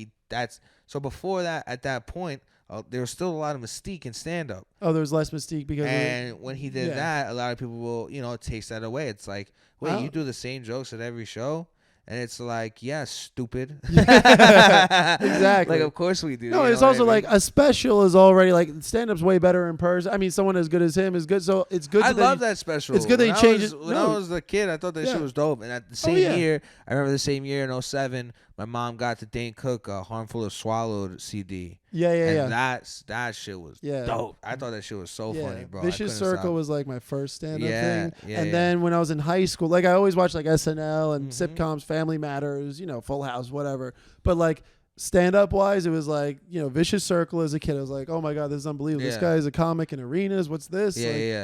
so before that, at that point, there was still a lot of mystique in stand-up. Oh, there was less mystique because when he did that, a lot of people will, you know, takes that away. It's like, wait, you do the same jokes at every show? And it's like, yeah, stupid. Exactly. Like, of course we do. No, it's also like a special is already like stand-up's way better in person. I mean, someone as good as him is good. So it's good. I love that special. It's good that he changes. When I was a kid, I thought that shit was dope. And at the same year, I remember the same year in 2007, my mom got the Dane Cook Harmful if Swallowed CD. And that shit was dope. I thought that shit was so funny, bro. Vicious Circle was like my first stand-up thing. And then when I was in high school, like I always watched like SNL and sitcoms, Family Matters, you know, Full House, whatever. But like stand-up wise, it was like, you know, Vicious Circle as a kid. I was like, oh my God, this is unbelievable. This guy is a comic in arenas. What's this?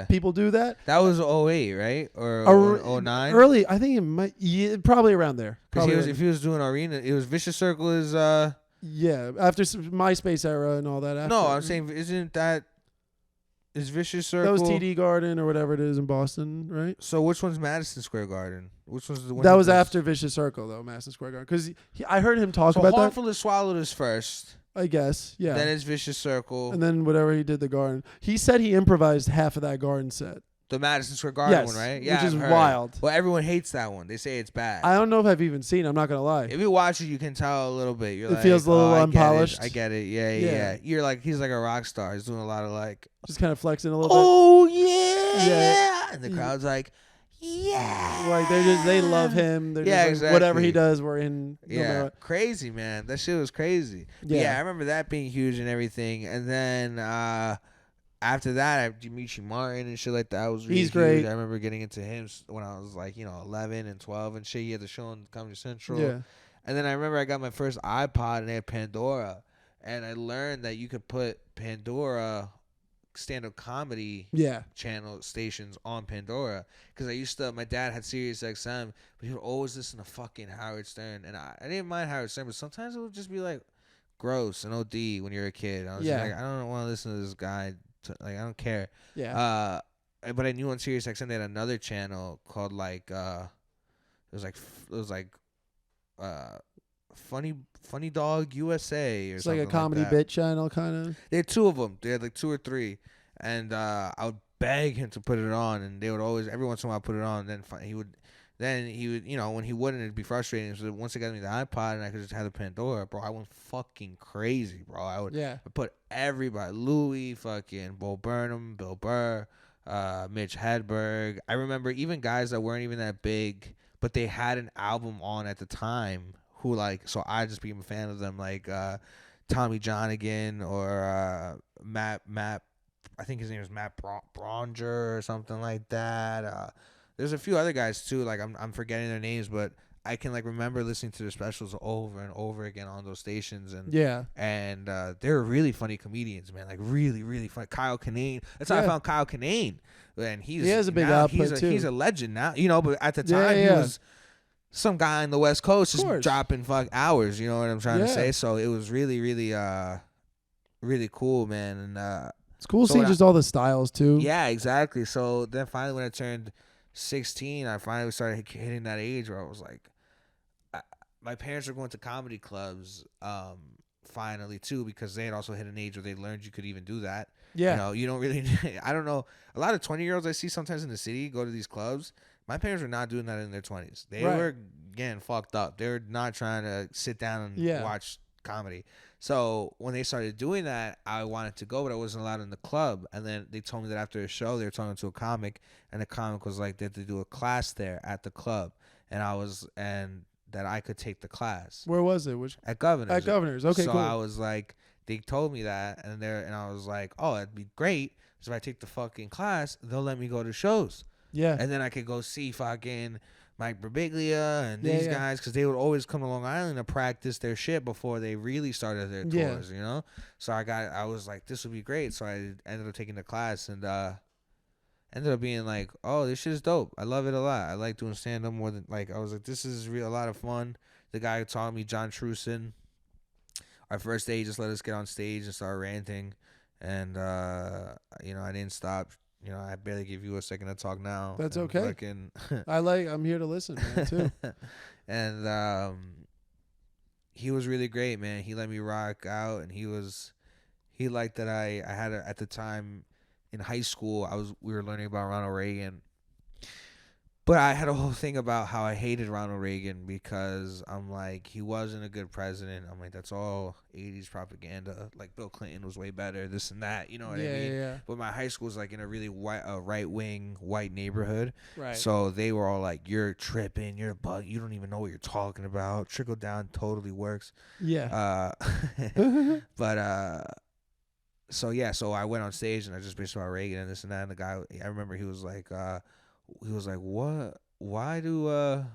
People do that. That was 2008, right? Or 2009? Early. I think it might, probably around there. If he was doing arena, it was Vicious Circle is... after MySpace era and all that. After. No, I'm saying, is Vicious Circle... That was TD Garden or whatever it is in Boston, right? So which one's Madison Square Garden? Which one's the one... That was after Vicious Circle, though, Madison Square Garden. Because I heard him talk about that. So Harmful is Swallowed is first. I guess, yeah. Then it's Vicious Circle. And then whatever he did the Garden. He said he improvised half of that Garden set. The Madison Square Garden one, right? Yeah, which is wild. Well, everyone hates that one. They say it's bad. I don't know if I've even seen it. I'm not going to lie. If you watch it, you can tell a little bit. It feels a little unpolished. I get it. Yeah. You're like, he's like a rock star. He's doing a lot of like... Just kind of flexing a little bit. Oh, yeah. And the crowd's like, yeah. Like, they love him. They're just like, exactly. Whatever he does, we're in. Yeah. Crazy, man. That shit was crazy. Yeah, I remember that being huge and everything. And then... after that, I Dimitri Martin and shit like that was really He's great. Huge. I remember getting into him when I was like, 11 and 12 and shit. He had the show on Comedy Central. Yeah. And then I remember I got my first iPod and they had Pandora. And I learned that you could put Pandora stand-up comedy channel stations on Pandora. Because my dad had Sirius XM, but he would always listen to fucking Howard Stern. And I didn't mind Howard Stern, but sometimes it would just be like gross and OD when you're a kid. I was like, I don't want to listen to this guy. Like, I don't care. Yeah. But I knew on Sirius XM they had another channel called like it was like Funny Dog USA or it's something like a comedy like that. bit channel kind of. They had 2 of them. They had like 2 or 3, and I would beg him to put it on, and they would always every once in a while put it on. And then he would, when he wouldn't, it'd be frustrating. So once they got me the iPod and I could just have the Pandora, bro, I went fucking crazy, bro. I would put everybody, Louis, fucking Bo Burnham, Bill Burr, Mitch Hedberg. I remember even guys that weren't even that big, but they had an album on at the time who so I just became a fan of them, like Tommy Johnigan or Matt I think his name is Matt Bronger or something like that. There's a few other guys too. Like I'm forgetting their names, but I can like remember listening to their specials over and over again on those stations, and they're really funny comedians, man. Like really funny. Kyle Kinane. That's how I found Kyle Kinane, and he has a big output too. He's a legend now, you know. But at the time, he was some guy on the West Coast just dropping hours. You know what I'm trying to say? So it was really cool, man. And it's cool seeing just all the styles too. Yeah, exactly. So then finally, when I turned 16, I finally started hitting that age where I was like, my parents were going to comedy clubs finally too, because they had also hit an age where they learned you could even do that. Yeah. You know, you don't really, I don't know. A lot of 20-year-olds I see sometimes in the city go to these clubs. My parents were not doing that in their 20s. They were getting fucked up. They were not trying to sit down and watch comedy. So when they started doing that, I wanted to go, but I wasn't allowed in the club. And then they told me that after a show, they were talking to a comic, and the comic was like, they had to do a class there at the club. And that I could take the class. Where was it? At Governor's. At Governor's. Okay, so cool. So I was like, they told me that, and I was like, oh, that'd be great. So if I take the fucking class, they'll let me go to shows. Yeah. And then I could go see fucking Mike Birbiglia and these guys, because they would always come to Long Island to practice their shit before they really started their tours, you know? So I was like, this would be great. So I ended up taking the class, and ended up being like, oh, this shit is dope. I love it a lot. I like doing stand-up more than, like, I was like, this is a lot of fun. The guy who taught me, John Truson, our first day, he just let us get on stage and start ranting. And, you know, I didn't stop. You know, I barely give you a second to talk now. That's okay. I'm here to listen, man, too. And he was really great, man. He let me rock out, and he liked that I had at the time in high school, we were learning about Ronald Reagan. But I had a whole thing about how I hated Ronald Reagan, because I'm like, he wasn't a good president. I'm like, that's all 80s propaganda. Like, Bill Clinton was way better, this and that. You know what I mean? Yeah. But my high school was like in a really right-wing white neighborhood. Right. So they were all like, you're tripping, you're a bug, you don't even know what you're talking about. Trickle down totally works. Yeah. But so I went on stage and I just bitched about Reagan and this and that. And the guy, I remember he was like, what? Why do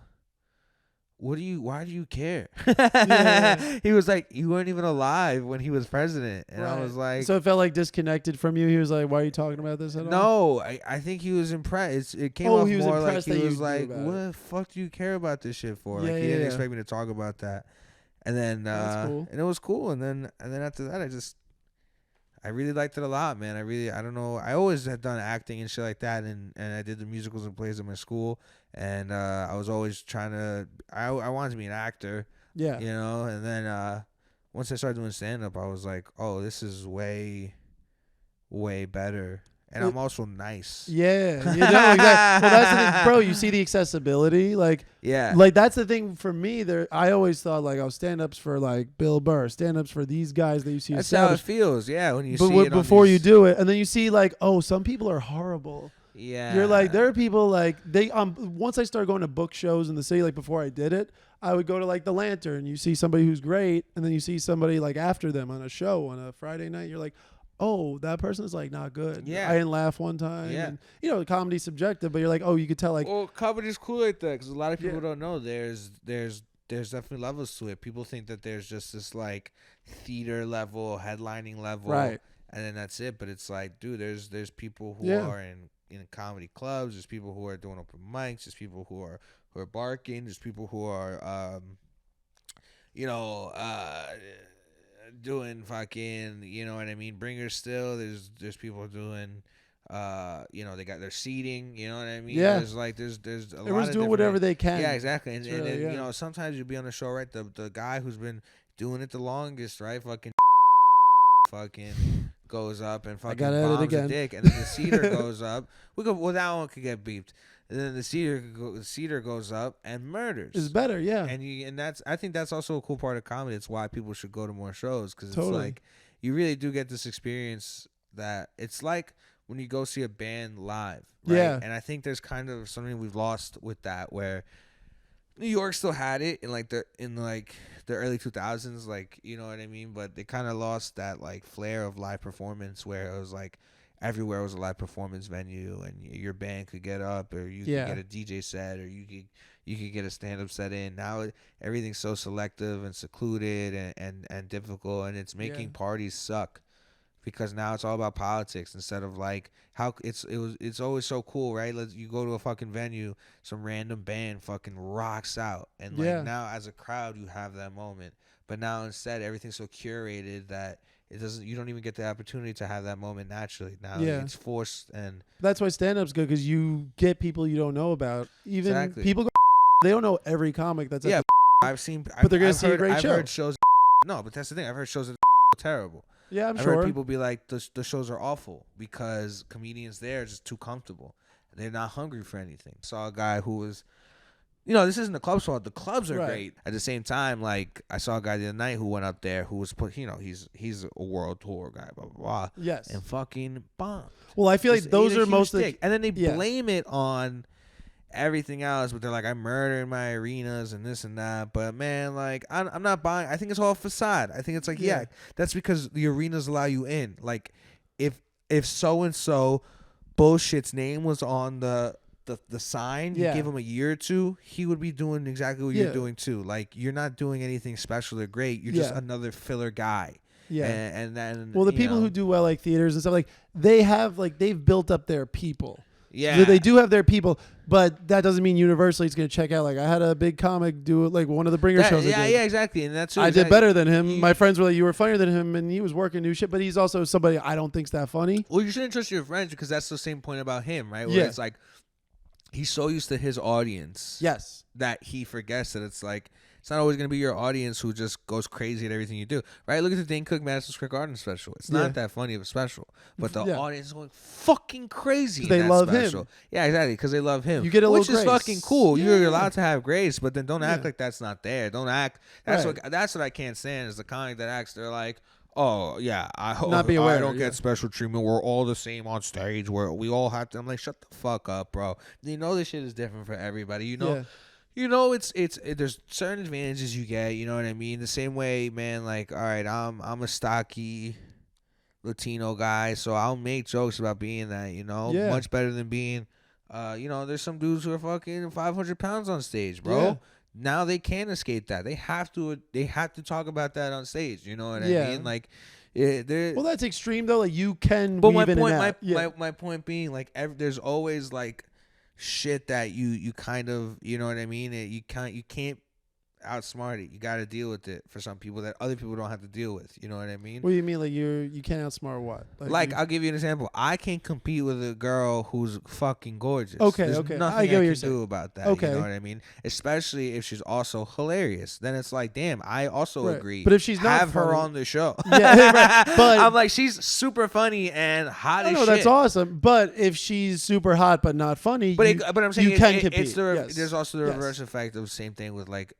you care? Yeah. He was like, you weren't even alive when he was president. And I was like, so it felt like disconnected from you. He was like, why are you talking about this at all? No, I think he was impressed. It came off more like he was like, what the fuck do you care about this shit for? Like, he didn't expect me to talk about that. And then, that's cool. And it was cool. And then after that, I really liked it a lot, man. I don't know. I always had done acting and shit like that, and I did the musicals and plays at my school, and I was always trying to. I wanted to be an actor. Yeah. You know, and then once I started doing stand up, I was like, oh, this is way, way better. And I'm also nice. Yeah, you know, exactly. Well, that's the thing, bro. You see the accessibility, like, like that's the thing for me. I always thought like, oh, stand-ups for like Bill Burr, stand-ups for these guys that you see. That's how it feels, yeah. When you see it before you do it, and then you see like, oh, some people are horrible. Yeah, you're like, there are people like they. Once I started going to book shows in the city, like before I did it, I would go to like the Lantern. You see somebody who's great, and then you see somebody like after them on a show on a Friday night. You're like, oh, that person is like not good. Yeah, I didn't laugh one time. Yeah, and, you know, comedy's subjective, but you're like, oh, you could tell like. Well, comedy's cool like that, because a lot of people don't know. There's definitely levels to it. People think that there's just this like theater level, headlining level, right? And then that's it. But it's like, dude, there's people who are in comedy clubs. There's people who are doing open mics. There's people who are barking. There's people who are doing fucking, you know what I mean, bringers still. There's people doing they got their seating, you know what I mean? Yeah. There's a lot everyone's doing whatever they can. Yeah, exactly. And you know, sometimes you'll be on the show, right? The guy who's been doing it the longest, right? Fucking goes up and fucking bombs a dick, and then the cedar goes up. That one could get beeped. And then the cedar goes up and murders. It's better, yeah. And I think that's also a cool part of comedy. It's why people should go to more shows, because it's like you really do get this experience that it's like when you go see a band live, right? Yeah. And I think there's kind of something we've lost with that, where New York still had it in the early 2000s, like, you know what I mean? But they kind of lost that like flair of live performance, where it was like everywhere was a live performance venue, and your band could get up, or you could get a DJ set, or you could get a stand-up set in. Now everything's so selective and secluded and difficult, and it's making parties suck. Because now it's all about politics instead of like how it's always so cool, right? You go to a fucking venue, some random band fucking rocks out, and like now as a crowd you have that moment. But now instead everything's so curated that you don't even get the opportunity to have that moment naturally. Now it's forced, and that's why stand-up's good, because you get people you don't know about. Even people go, they don't know every comic that's at the but they're gonna see a great show. I've heard shows. No, but that's the thing. I've heard shows that are terrible. Yeah, I've sure. Heard people be like, the shows are awful because comedians there are just too comfortable. They're not hungry for anything. Saw a guy who was, this isn't the club's fault. The clubs are great. At the same time, like, I saw a guy the other night who went up there who was he's a world tour guy, blah, blah, blah. Yes. And fucking bombed. Well, I feel like those are mostly. And then they blame it on everything else, but they're like, I murdered my arenas and this and that. But man, like, I'm not buying. I think it's all facade. I think it's like, that's because the arenas allow you in. Like, if so and so bullshit's name was on the sign, you give him a year or two, he would be doing exactly what you're doing too. Like, you're not doing anything special or great. You're just another filler guy. Yeah. And then the people who do well, like theaters and stuff, like they've built up their people. Yeah, so they do have their people, but that doesn't mean universally it's going to check out. Like, I had a big comic do it, like one of the bringer shows. Yeah, exactly. And that's I did better than him. My friends were like, you were funnier than him, and he was working new shit. But he's also somebody I don't think's that funny. Well, you shouldn't trust your friends, because that's the same point about him, right? Where it's like he's so used to his audience, that he forgets that it's like, it's not always going to be your audience who just goes crazy at everything you do, right? Look at the Dane Cook Madison Square Garden special. It's not that funny of a special, but the audience is going fucking crazy. They love him. Yeah, exactly, because they love him. You get a little which is fucking cool. You're allowed to have grace, but then don't act like that's not there. Don't act. That's what I can't stand is the comic that acts. They're like, oh yeah, I hope I don't get special treatment. We're all the same on stage. Where we all have to. I'm like, shut the fuck up, bro. This shit is different for everybody. It's there's certain advantages you get, you know what I mean? The same way, man, like, all right, I'm a stocky Latino guy, so I'll make jokes about being that, much better than being, there's some dudes who are fucking 500 pounds on stage, bro. Yeah. Now they can't escape that. They have to talk about that on stage, you know what I mean? Like, well, that's extreme though. Like, you can. But my point being, like, there's always like shit that you kind of, you know what I mean, you can't outsmart it. You got to deal with it for some people that other people don't have to deal with, you know what I mean? What do you mean, like you can't outsmart what? Like I'll give you an example. I can't compete with a girl who's fucking gorgeous. There's nothing I can do about that. You know what I mean? Especially if she's also hilarious. Then it's like, damn, I also agree. But if she's not have her on the show. But I'm like, she's super funny and hot as shit. That's awesome. But if she's super hot but not funny, but I'm saying you can compete. There's also the reverse effect of the same thing with like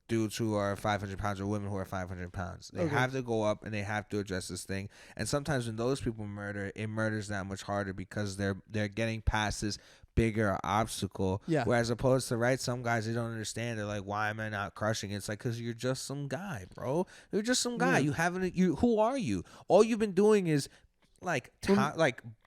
dudes who are 500 pounds or women who are 500 pounds. They have to go up and they have to address this thing. And sometimes when those people murder, it murders that much harder because they're getting past this bigger obstacle. Yeah. Whereas opposed to, some guys, they don't understand. They're like, why am I not crushing? It's like, because you're just some guy, bro. You're just some guy. Who are you? All you've been doing is like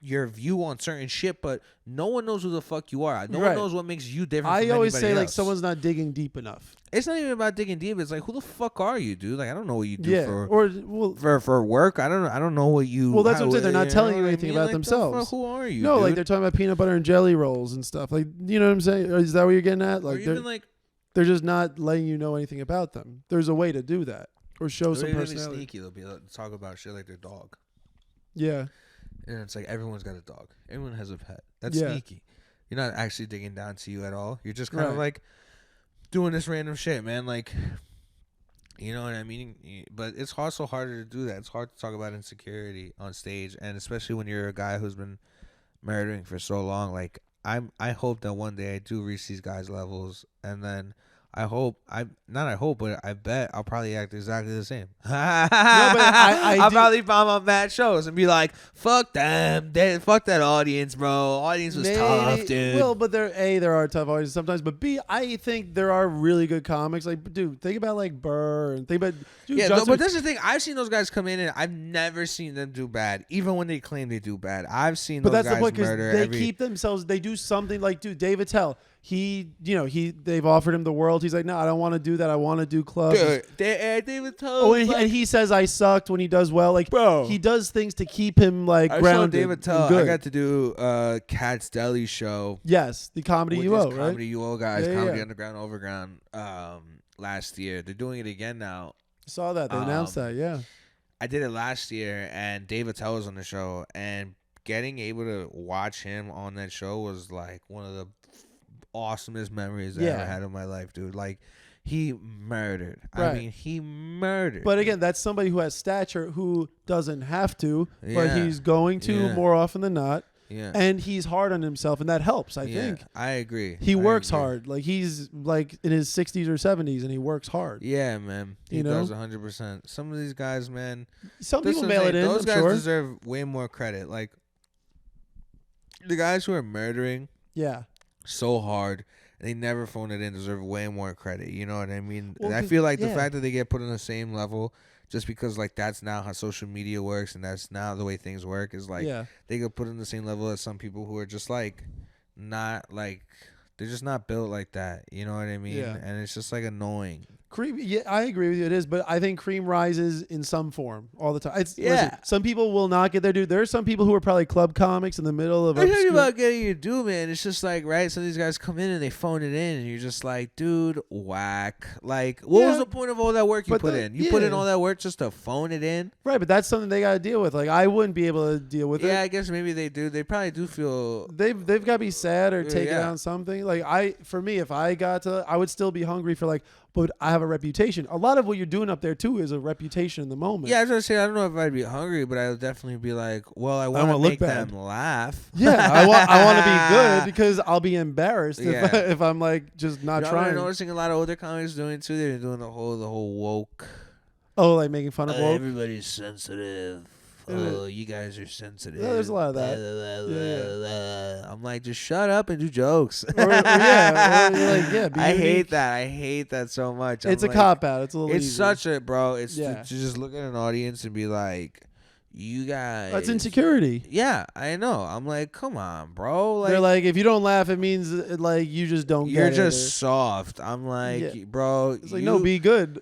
your view on certain shit, but no one knows who the fuck you are. No one knows what makes you different. I always say else. Like someone's not digging deep enough. It's not even about digging deep. It's like, who the fuck are you, dude? Like, I don't know what you do for work. I don't know what you. Well, that's what I'm saying. They're not telling you anything about themselves. Who are you? No, dude? like they're talking about peanut butter and jelly rolls and stuff. Like, you know what I'm saying? Is that what you're getting at? Like, they're just not letting you know anything about them. There's a way to do that or show some personality. Sneaky. They'll be able to talk about shit like their dog. Yeah. And it's like everyone's got a dog. Everyone has a pet. That's sneaky. You're not actually digging down to you at all. You're just kind of like doing this random shit, man. Like, you know what I mean? But it's also harder to do that. It's hard to talk about insecurity on stage, and especially when you're a guy who's been murdering for so long. Like, I hope that one day I do reach these guys' levels, and then I hope but I bet I'll probably act exactly the same. I'll probably bomb on mad shows and be like, "Fuck them, fuck that audience, bro. Audience was tough, dude." Well, but there are tough audiences sometimes, but B, I think there are really good comics. Like, dude, think about like Burr and think about but that's the thing. I've seen those guys come in and I've never seen them do bad, even when they claim they do bad. I've seen those guys murder. They keep themselves. They do something like, dude, Dave Attell. They've offered him the world. He's like, no, I don't want to do that. I want to do clubs. Dude, David Attell. Oh, and he says I sucked when he does well. Like, bro, he does things to keep him like grounded. I saw David Attell. I got to do Cat's Deli show. Yes, the Comedy UO, right? Comedy UO guys, Comedy Underground, Overground. Last year, they're doing it again now. I saw that they announced that. Yeah, I did it last year, and David Attell was on the show, and getting able to watch him on that show was like one of the awesomest memories I ever had in my life, dude. Like, he murdered. Right. I mean, he murdered. But again, that's somebody who has stature who doesn't have to, but he's going to more often than not. Yeah. And he's hard on himself, and that helps, I think. I agree. He works hard. Like, he's like in his 60s or 70s, and he works hard. Yeah, man. He does 100%. Some of these guys, man. Some people mail it in. Those guys sure. deserve way more credit. Like, the guys who are murdering. Yeah. So hard, they never phone it in, deserve way more credit. You know what I mean? Well, I feel like the fact that they get put on the same level just because like that's now how social media works and that's now the way things work is like they get put on the same level as some people who are just like not like they're just not built like that. You know what I mean? Yeah. And it's just like annoying. Cream, I agree with you. It is, but I think cream rises in some form all the time. Listen, some people will not get their due. There are some people who are probably club comics in the middle of. I'm talking about getting your due, man. It's just like some of these guys come in and they phone it in, and you're just like, dude, whack. Like, what was the point of all that work you put in? You put in all that work just to phone it in, right? But that's something they got to deal with. Like, I wouldn't be able to deal with it. Yeah, I guess maybe they do. They probably do feel they've got to be sad or take it on something. Like for me, if I got to, I would still be hungry for like. But I have a reputation. A lot of what you're doing up there, too, is a reputation in the moment. Yeah, I was going to say, I don't know if I'd be hungry, but I would definitely be like, well, I want to make them laugh. Yeah, I want to be good because I'll be embarrassed if I'm, like, just not trying. I'm noticing a lot of older comics doing, too. They're doing the whole woke. Oh, like making fun of woke? Everybody's sensitive. Oh, you guys are sensitive. Yeah, there's a lot of that. I'm like, just shut up and do jokes. I hate that. I hate that so much. It's a cop out. It's a little. It's such a bro. It's to just look at an audience and be like, you guys. That's insecurity. Yeah, I know. I'm like, come on, bro. Like, they're like, if you don't laugh, it means like you just don't. You're just soft. I'm like, bro. It's like no, be good.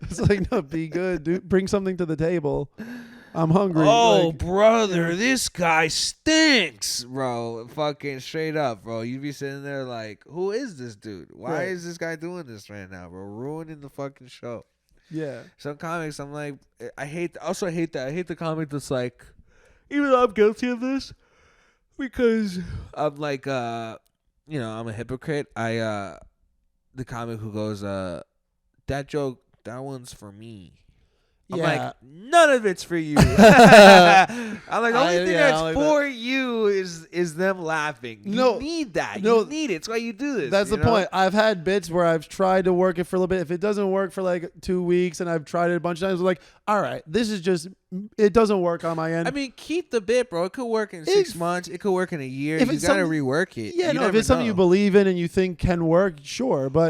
It's like, no, be good, dude. Bring something to the table. I'm hungry. Oh, brother, this guy stinks, bro. Fucking straight up, bro. You be sitting there like, who is this dude? Why is this guy doing this right now, bro? Ruining the fucking show. Yeah. Some comics, I'm like, I hate that. I hate the comic that's like, even though I'm guilty of this, because I'm like, I'm a hypocrite. The comic who goes, that joke, that one's for me. I'm like, none of it's for you. I'm like, the only thing that's for you is them laughing. You need that. You need it. It's why you do this. That's the point. I've had bits where I've tried to work it for a little bit. If it doesn't work for like 2 weeks and I've tried it a bunch of times, I'm like, all right, this is just, it doesn't work on my end. I mean, keep the bit, bro. It could work in 6 months. It could work in a year. You got to rework it. Yeah, if it's something you believe in and you think can work, sure. But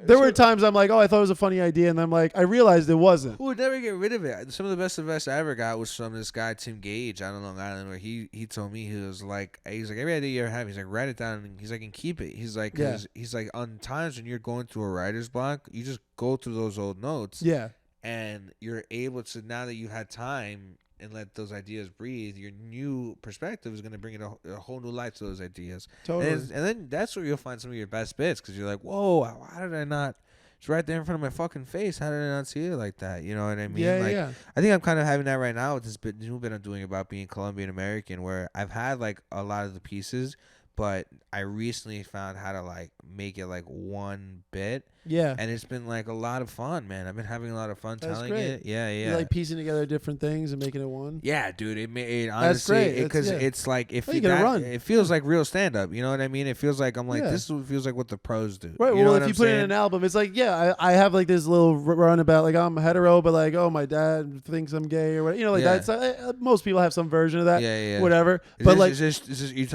there were times I'm like, oh, I thought it was a funny idea. And I'm like, I realized it wasn't. We'll never get rid of it. Some of the best advice I ever got was from this guy, Tim Gage, out on Long Island, where he told me, he was like, every idea you ever have, he's like, write it down. And he's like, and keep it. He's like, he's like, on times when you're going through a writer's block, you just go through those old notes. Yeah. And you're able to, now that you had time and let those ideas breathe, your new perspective is going to bring a whole new light to those ideas. Totally. And then that's where you'll find some of your best bits, because you're like, whoa, how did I not? It's right there in front of my fucking face. How did I not see it like that? You know what I mean? Yeah. I think I'm kind of having that right now with this new bit I'm doing about being Colombian American, where I've had like a lot of the pieces, but I recently found how to like make it like one bit. Yeah. And it's been like a lot of fun, man. I've been having a lot of fun That's telling great. it. Yeah, yeah. You're like piecing together different things and making it one. Yeah, dude. It That's honestly, great. because Yeah. it's like if you gotta run. it feels like real stand up. You know what I mean? It feels like I'm like Yeah. this is what feels like what the pros do. Right. You Well, know if what you I'm put it in saying? an album, it's like, yeah, I have like this little run about like I'm hetero, but like, oh, my dad thinks I'm gay or what, you know, like Yeah. that's most people have some version of that. Yeah, yeah. Whatever. Is But this, like,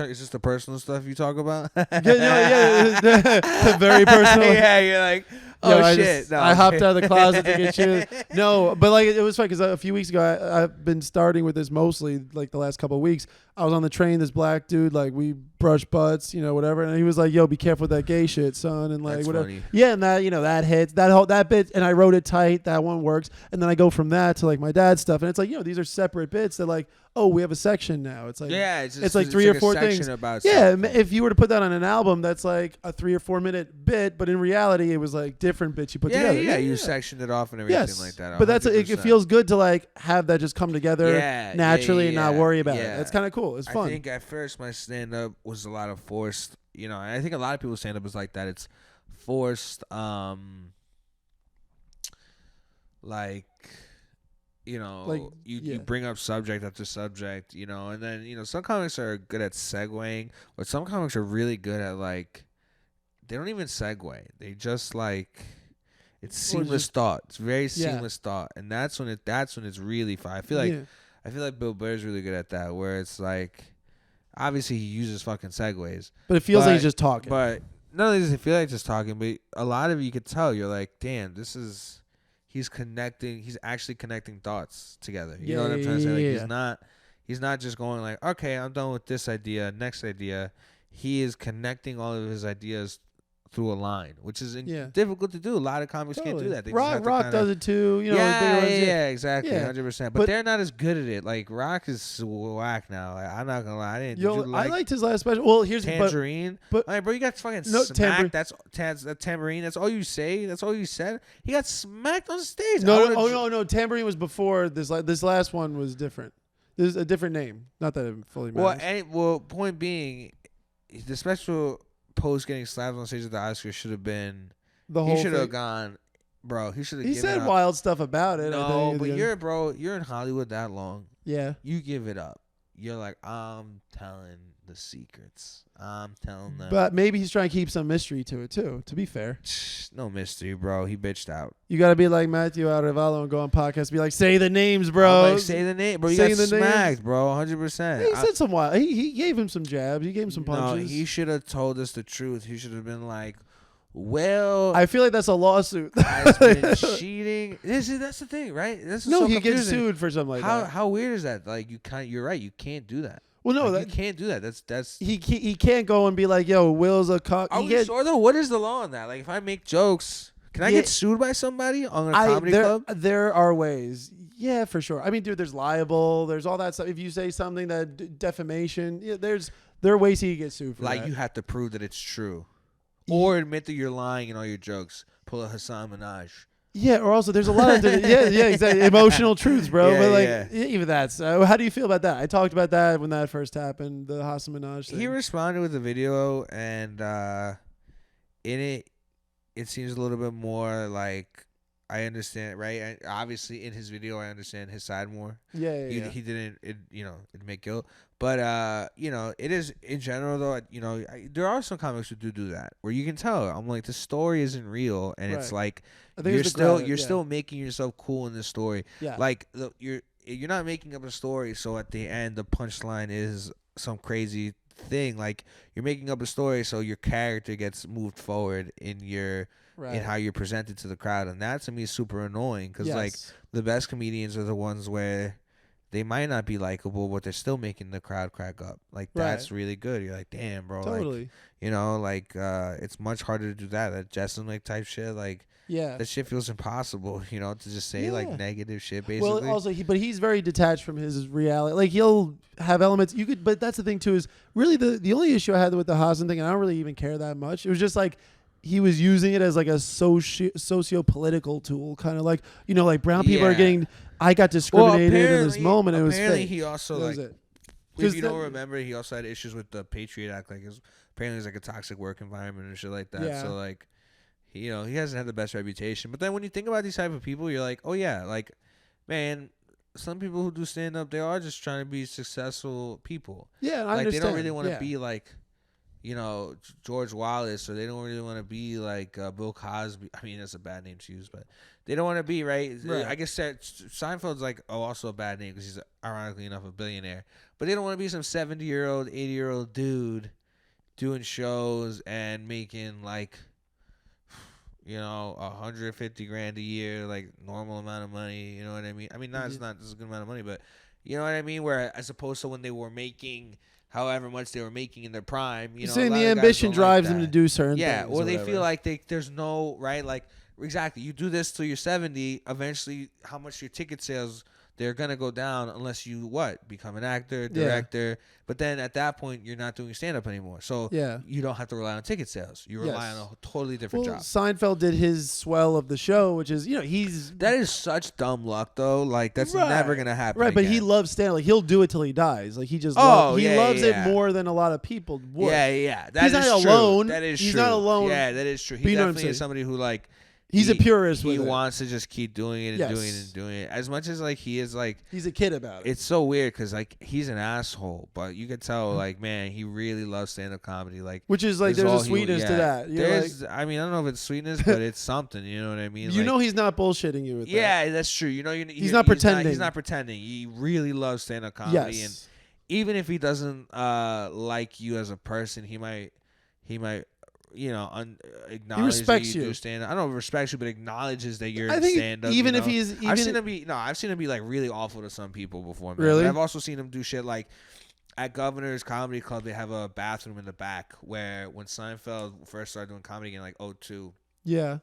is this the personal stuff you talk about? yeah, the very personal. Yeah, you're like, oh Yo, shit. I hopped out of the closet to get you. No, but like it was funny because a few weeks ago I've been starting with this mostly like the last couple of weeks. I was on the train, this black dude, like we brushed butts, you know, whatever, and he was like, "Yo, be careful with that gay shit, son," and like That's whatever. funny. Yeah, and that that hits that bit, and I wrote it tight. That one works, and then I go from that to like my dad's stuff, and it's like these are separate bits. That like, oh, we have a section now. It's like it's like three or four things. About yeah, something. if you were to put that on an album, that's like a 3 or 4 minute bit, but in reality, it was like different bits you put together. Yeah, you sectioned it off and everything like that. But that's it 100%. feels good to like have that just come together naturally and not worry about it. That's kind of cool. It's fun. I think at first my stand up was a lot of forced, and I think a lot of people's stand up is like that. It's forced, like you bring up subject after subject, and then some comics are good at segueing, but some comics are really good at like they don't even segue. They just like it's seamless thought. It's very seamless thought, and that's when it's really fun. I feel like Bill Burr's really good at that, where it's like obviously he uses fucking segues, but it feels like he's just talking. But not only does it feel like just talking, but a lot of you could tell you're like, damn, he's connecting. He's actually connecting thoughts together. You know what I'm trying to say? Like he's not just going like, okay, I'm done with this idea. Next idea. He is connecting all of his ideas through a line, which is difficult to do. A lot of comics can't do that. They Rock does it too. Exactly, 100%. But they're not as good at it. Like Rock is whack now. Like, I'm not gonna lie. I liked his last special. Well, here's Tangerine. But bro, you got fucking smacked. That's Tambourine. That's all you say. That's all you said. He got smacked on stage. No. Tambourine was before this. This last one was different. There's a different name. Not that it fully matters. Well, point being, the special post getting slapped on stage at the Oscars should have been the whole. He should have gone, bro. He should have. He said wild stuff about it. No, but you're in Hollywood that long. Yeah. You give it up. You're like, I'm telling the secrets. I'm telling them. But maybe he's trying to keep some mystery to it too. To be fair, no mystery, bro. He bitched out. You gotta be like Matthew Arevalo and go on podcasts. And be like, say the names, bro. Say the name, bro. You got smacked, bro. 100%. He said some wild. He gave him some jabs. He gave him some punches. No, he should have told us the truth. He should have been like, well, I feel like that's a lawsuit. I've been cheating. That's the thing, right? He gets sued for something like that. How weird is that? Like you're right. You can't do that. Well, no, you can't do that. That's he can't go and be like, yo, Will's a cock. Are we sure though? What is the law on that? Like, if I make jokes, can I get sued by somebody on a comedy club? There are ways. Yeah, for sure. I mean, dude, there's libel. There's all that stuff. If you say something that defamation, there are ways he can get sued for that. Like, you have to prove that it's true, or admit that you're lying in all your jokes. Pull a Hassan Minaj. Yeah, or also there's a lot of exactly emotional truths, bro. But like even that. So how do you feel about that? I talked about that when that first happened, the Hassan Minaj thing. He responded with a video, and in it seems a little bit more like I understand, right? Obviously, in his video, I understand his side more. Yeah. He didn't, admit guilt, but it is in general though. There are some comics who do that where you can tell. I'm like, the story isn't real, and it's like you're still making yourself cool in the story. Yeah. Like you're not making up a story, so at the end the punchline is some crazy thing. Like, you're making up a story so your character gets moved forward in in how you're presented to the crowd, and that to me is super annoying because like the best comedians are the ones where they might not be likable, but they're still making the crowd crack up. Like, that's really good. You're like, damn, bro. Totally. Like, it's much harder to do that Jessamine type shit. Like, that shit feels impossible, to just say like negative shit basically. Well, also but he's very detached from his reality. Like, he'll have elements but that's the thing too, is really the only issue I had with the Hassan thing, and I don't really even care that much. It was just like he was using it as like a socio-political tool, kind of like, like brown people are getting. I got discriminated in this moment. It was fake. He also if you don't remember, he also had issues with the Patriot Act. Like, apparently, it's like a toxic work environment and shit like that. Yeah. So, like, he hasn't had the best reputation. But then when you think about these type of people, you're like, oh yeah, like, man, some people who do stand up, they are just trying to be successful people. Yeah, I like understand. they don't really want to be like, George Wallace, or they don't really want to be like Bill Cosby. I mean, that's a bad name to use, but they don't want to be right. I guess that Seinfeld's like also a bad name because he's ironically enough a billionaire. But they don't want to be some 70-year-old, 80-year-old dude doing shows and making like, $150,000 a year, like normal amount of money. You know what I mean? I mean, it's not just a good amount of money, but you know what I mean. Where as opposed to when they were making however much they were making in their prime, You're saying the ambition drives them to do certain things. Yeah, or they feel like there's no right, like exactly. You do this till you're 70. Eventually, how much your ticket sales? They're gonna go down unless you become an actor, director. Yeah. But then at that point, you're not doing stand up anymore. So you don't have to rely on ticket sales. You rely on a totally different job. Seinfeld did his swell of the show, which is that is such dumb luck though. Like that's never gonna happen. Right, again. but he loves stand up. Like he'll do it till he dies. Like he just loves it more than a lot of people would. Yeah. He's not alone. That is true. He's not alone. Yeah, that is true. He definitely is somebody who like. He's a purist. He wants to just keep doing it and doing it and doing it. As much as like he is like he's a kid about it. It's so weird because like he's an asshole, but you can tell like man he really loves stand up comedy. Like which is like there's a sweetness to that. There's I mean I don't know if it's sweetness, but it's something. You know what I mean? You know he's not bullshitting you with that. Yeah, that's true. He's not pretending. He's not pretending. He really loves stand up comedy, and even if he doesn't like you as a person, he might. Acknowledge he respects that you you. Do stand up. I don't know if respects you, but acknowledges that you're I think stand up. Even if he's, I've seen him be like really awful to some people before. Man. Really, but I've also seen him do shit like at Governor's Comedy Club. They have a bathroom in the back where when Seinfeld first started doing comedy in like 2002,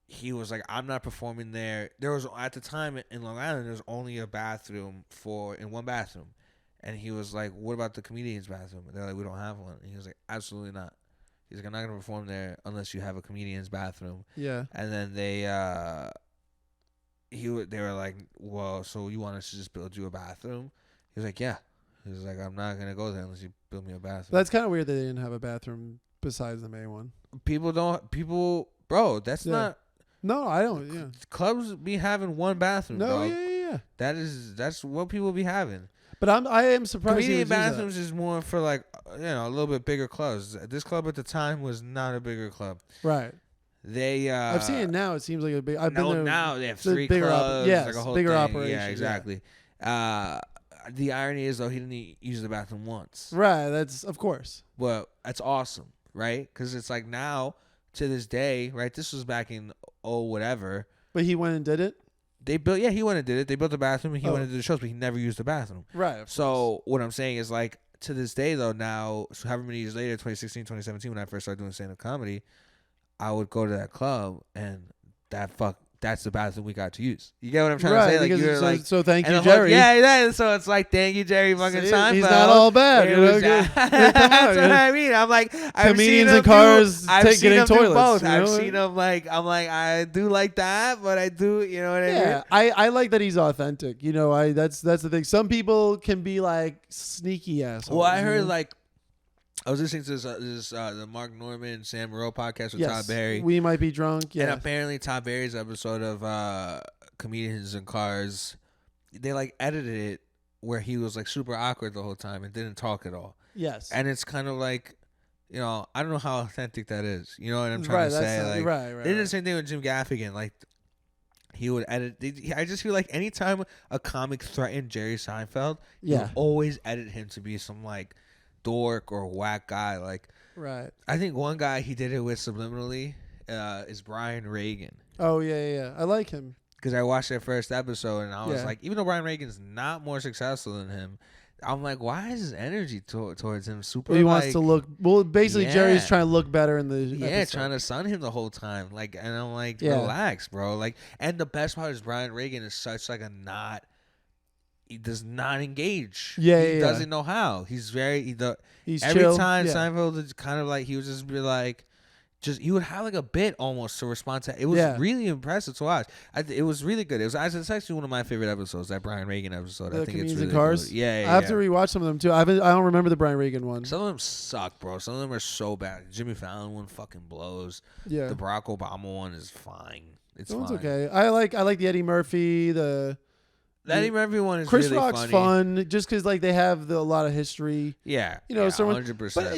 he was like, "I'm not performing there." There was at the time in Long Island, there was only a bathroom in one bathroom, and he was like, "What about the comedian's bathroom?" And they're like, "We don't have one." And he was like, "Absolutely not." He's like, I'm not gonna perform there unless you have a comedian's bathroom. Yeah. And then they were like, well, so you want us to just build you a bathroom? He was like, yeah. He was like, I'm not gonna go there unless you build me a bathroom. That's kind of weird that they didn't have a bathroom besides the main one. Bro, that's not. No, I don't. Yeah. Clubs be having one bathroom. No, dog. Yeah. That's what people be having. But I am surprised. Comedian bathrooms is more for like a little bit bigger clubs. This club at the time was not a bigger club. Right. They I've seen it now. It seems like a big. Now they have 3 clubs. Yes, like a whole bigger thing. operation. Yeah, exactly. Yeah. The irony is though he didn't use the bathroom once. Right. That's of course. Well, that's awesome, right? Because it's like now to this day, right? This was back in whatever. But he went and did it. He went and did it. They built the bathroom and he went and did the shows, but he never used the bathroom. Right. So what I'm saying is like to this day though now, so however many years later, 2016, 2017, when I first started doing stand-up comedy, I would go to that club and that's the bathroom we got to use. You get what I'm trying to say? Like you're like, so thank you, Jerry. Yeah. So it's like thank you, Jerry. Fucking Seinfeld. He's not all bad. That's what I mean. I'm like comedians in cars getting toilets. Both. I've seen him like I'm like I do like that, but I do you know what I mean? Yeah, I like that he's authentic. You know, that's the thing. Some people can be like sneaky assholes. Well, I heard like. I was listening to this the Mark Norman and Sam Morril podcast with Todd Barry. We Might Be Drunk. Yeah. And apparently Todd Barry's episode of Comedians in Cars, they like edited it where he was like super awkward the whole time and didn't talk at all. Yes. And it's kind of like, I don't know how authentic that is. You know what I'm trying to say? Right. They did the same thing with Jim Gaffigan. Like he would edit. I just feel like anytime a comic threatened Jerry Seinfeld, he would always edit him to be some like dork or whack guy. Like, right. I think one guy he did it with subliminally is Brian Regan. Oh yeah. I like him because I watched that first episode and I was like, even though Brian Regan's not more successful than him, I'm like, why is his energy towards him super? He wants to look. Well, basically, Jerry's trying to look better in the episode. Trying to sun him the whole time. Like, and I'm like, relax, bro. Like, and the best part is Brian Regan is such like a not. He does not engage. He doesn't know how. He's very. He's every chill. time Seinfeld is kind of like he would just be like, he would have like a bit almost to respond to. It was really impressive to watch. It was really good. It's actually one of my favorite episodes, that Brian Regan episode. I think it's really Cars. Good. Yeah, I have to rewatch some of them too. I don't remember the Brian Regan one. Some of them suck, bro. Some of them are so bad. Jimmy Fallon one fucking blows. Yeah. The Barack Obama one is fine. It's that fine. One's okay. I like the Eddie Murphy. The Eddie Murphy one is Chris really Rock's funny. fun just because like they have a lot of history. Yeah, you know, 100%. But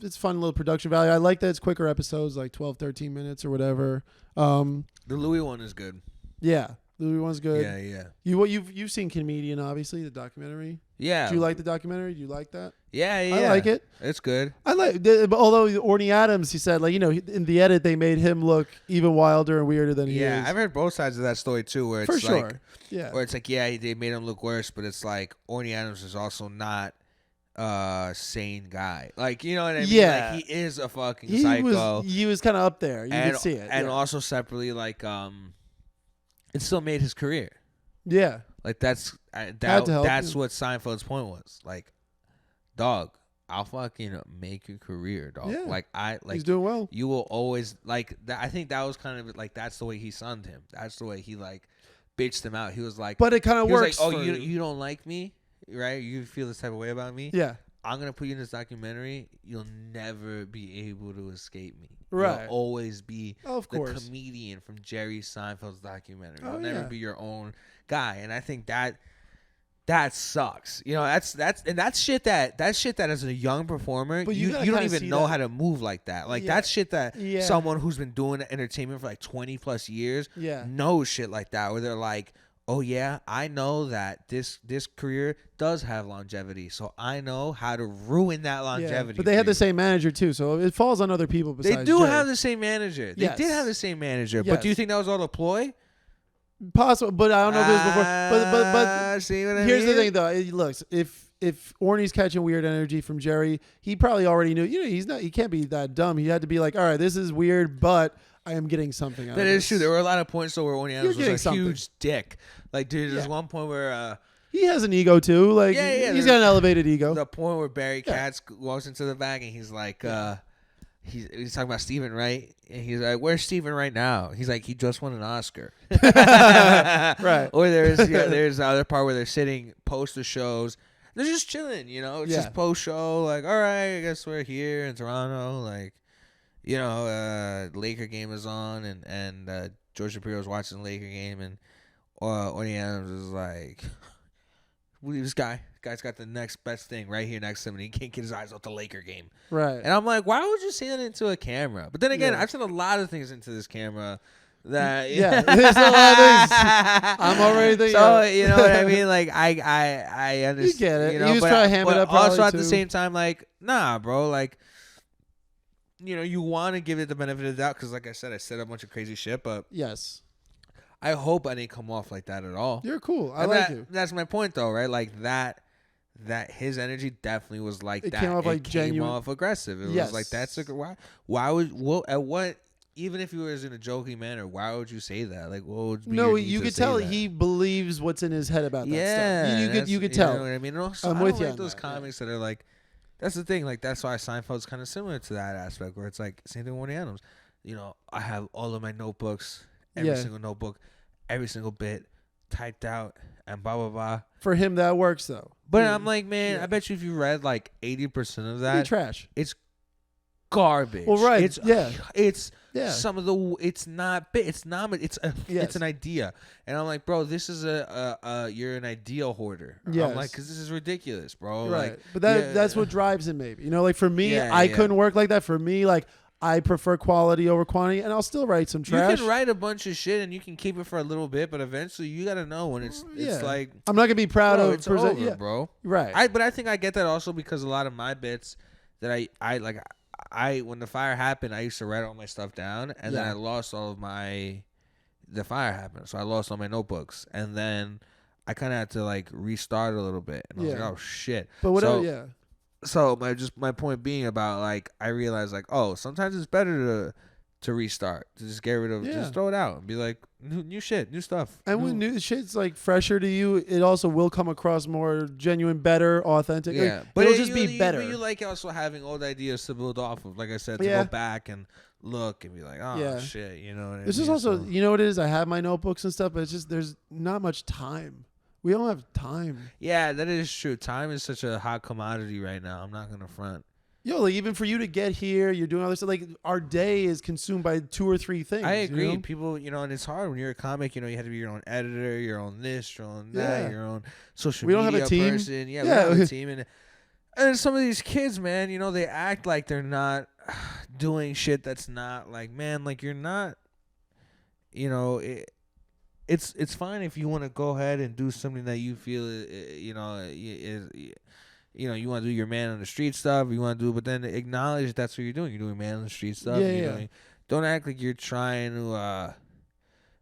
it's fun little production value. I like that it's quicker episodes, like 12, 13 minutes or whatever. The Louis one is good. Yeah, Louis one's good. Yeah. You've seen Comedian, obviously, the documentary. Yeah. Do you like the documentary? Do you like that? Yeah. I like it. It's good. Although Orny Adams, he said, like, you know, in the edit they made him look even wilder and weirder than he is. Yeah, I've heard both sides of that story too, where it's for sure. like, yeah, where it's like, they made him look worse, but it's like Orny Adams is also not sane guy. Like, you know what I mean? Yeah, like, he is a fucking psycho. He was kind of up there. You could see it, and also separately, like, it still made his career. Yeah. Like that's what Seinfeld's point was. Like, dog, I'll fucking make your career, dog. Yeah. He's doing well. You will always like that. I think that was kind of like that's the way he sunned him. That's the way he like bitched him out. He was like, but it kind of works. Like, you don't like me, right? You feel this type of way about me. Yeah. I'm gonna put you in this documentary. You'll never be able to escape me. Right. You'll always be the comedian from Jerry Seinfeld's documentary. You'll never be your own guy. And I think that sucks. You know, that's shit that as a young performer, but you don't even know how to move like that. Like that's shit that someone who's been doing entertainment for like 20 plus years knows shit like that, where they're like, oh yeah, I know that this career does have longevity, so I know how to ruin that longevity. Yeah, but they had the same manager too, so it falls on other people besides They do Jerry. have the same manager. They did have the same manager. Yes. But do you think that was all a ploy? Possible, but I don't know if it was before. But see what I here's mean? the thing, though. It looks if Orny's catching weird energy from Jerry, he probably already knew. You know, he can't be that dumb. He had to be like, all right, this is weird, but I am getting something out of it. That is true. There were a lot of points though where Orny Adams was a something. huge dick. Like, dude, there's one point where he has an ego too. Like, he's got an elevated ego. The point where Barry Katz walks into the back and he's like, he's talking about Steven, right? And he's like, where's Steven right now? He's like, he just won an Oscar. Right. Or there's the other part where they're sitting post the shows. They're just chilling, you know? It's just post show. Like, all right, I guess we're here in Toronto. Like, you know, Laker game is on and George Shapiro's watching the Laker game and Orny Adams is like, this guy's got the next best thing right here next to him, and he can't get his eyes off the Laker game. Right. And I'm like, why would you say that into a camera? But then again, I've said a lot of things into this camera that there's a lot of things. I'm already thinking. So you know what I mean? Like I understand. You get it. You know, he was trying to ham it up. Also at the same time, like, nah, bro, like, you know, you want to give it the benefit of the doubt because, like I said a bunch of crazy shit, but yes. I hope I didn't come off like that at all. You're cool. I like you. That's my point, though, right? Like that his energy definitely was like it that. Came off like genuine. Came off aggressive. It was like that's why would even if you was in a joking manner, why would you say that? Like, what would be your need you to could say tell that? he believes what's in his head about that stuff. You could tell. You know what I mean? And also, I'm I with don't you like those comics that are like. That's the thing. Like that's why Seinfeld's kind of similar to that aspect, where it's like same thing with Orny Adams. You know, I have all of my notebooks, every single notebook, every single bit typed out, and blah blah blah. For him, that works though. But I'm like, man, I bet you if you read like 80% of that, trash. It's garbage. Well, right. It's some of the. It's not. It's not. It's an idea. And I'm like, bro, this is you're an idea hoarder. Yes. I'm like, because this is ridiculous, bro. Right. Like, but that's what drives him. Maybe like for me, I couldn't work like that. For me, like. I prefer quality over quantity, and I'll still write some trash. You can write a bunch of shit, and you can keep it for a little bit, but eventually you got to know when it's like... I'm not going to be proud of... It's over, bro. Right. But I think I get that also because a lot of my bits that I when the fire happened, I used to write all my stuff down, and then I lost all of the fire happened, so I lost all my notebooks, and then I kind of had to like restart a little bit, and I was like, oh shit. But whatever, So my point being about like I realized like sometimes it's better to restart, to just get rid of, just throw it out and be like, new shit, new stuff. And when new shit's like fresher to you, it also will come across more genuine, better, authentic. Yeah, like, but it'll just be better. You like also having old ideas to build off of, like I said, to go back and look and be like, oh shit, you know what I mean? It's just also, you know what it is? I have my notebooks and stuff, but it's just there's not much time. We don't have time. Yeah, that is true. Time is such a hot commodity right now. I'm not gonna front. Yo, like even for you to get here, you're doing all this stuff. Like our day is consumed by 2 or 3 things. I agree. You know? People, and it's hard when you're a comic. You have to be your own editor, your own this, your own that, your own social media person. We don't have a team. Person. Yeah, we don't have a team. And some of these kids, man, they act like they're not doing shit that's not like, man, like you're not, it's fine if you want to go ahead and do something that you feel, you want to do your man on the street stuff. You want to do, but then acknowledge that's what you're doing. You're doing man on the street stuff. Don't act like you're trying to,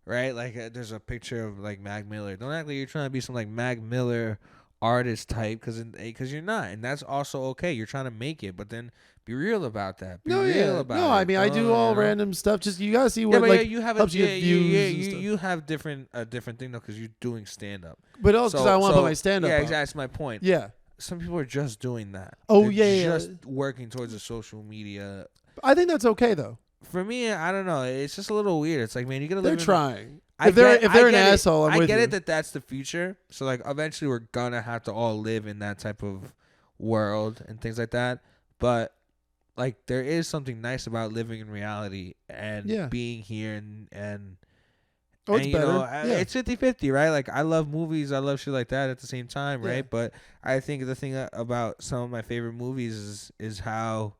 right? Like there's a picture of like Mac Miller. Don't act like you're trying to be some like Mac Miller artist type because you're not, and that's also okay. You're trying to make it, but then be real about that. Be real about it. No, I mean I do all random stuff. Just you gotta see what you have helps you get views. You have different thing though because you're doing stand up. But also because I want to put my stand up. Yeah, exactly. That's my point. Yeah. Some people are just doing that. Oh, They're just working towards the social media. I think that's okay though. For me, I don't know. It's just a little weird. It's like, man, you gotta live. They're trying. If they're an asshole, I'm with you. I get it that's the future. So like, eventually, we're gonna have to all live in that type of world and things like that. But like, there is something nice about living in reality and being here and. Oh, it's better. It's 50-50, right? Like, I love movies. I love shit like that at the same time, right? But I think the thing about some of my favorite movies is how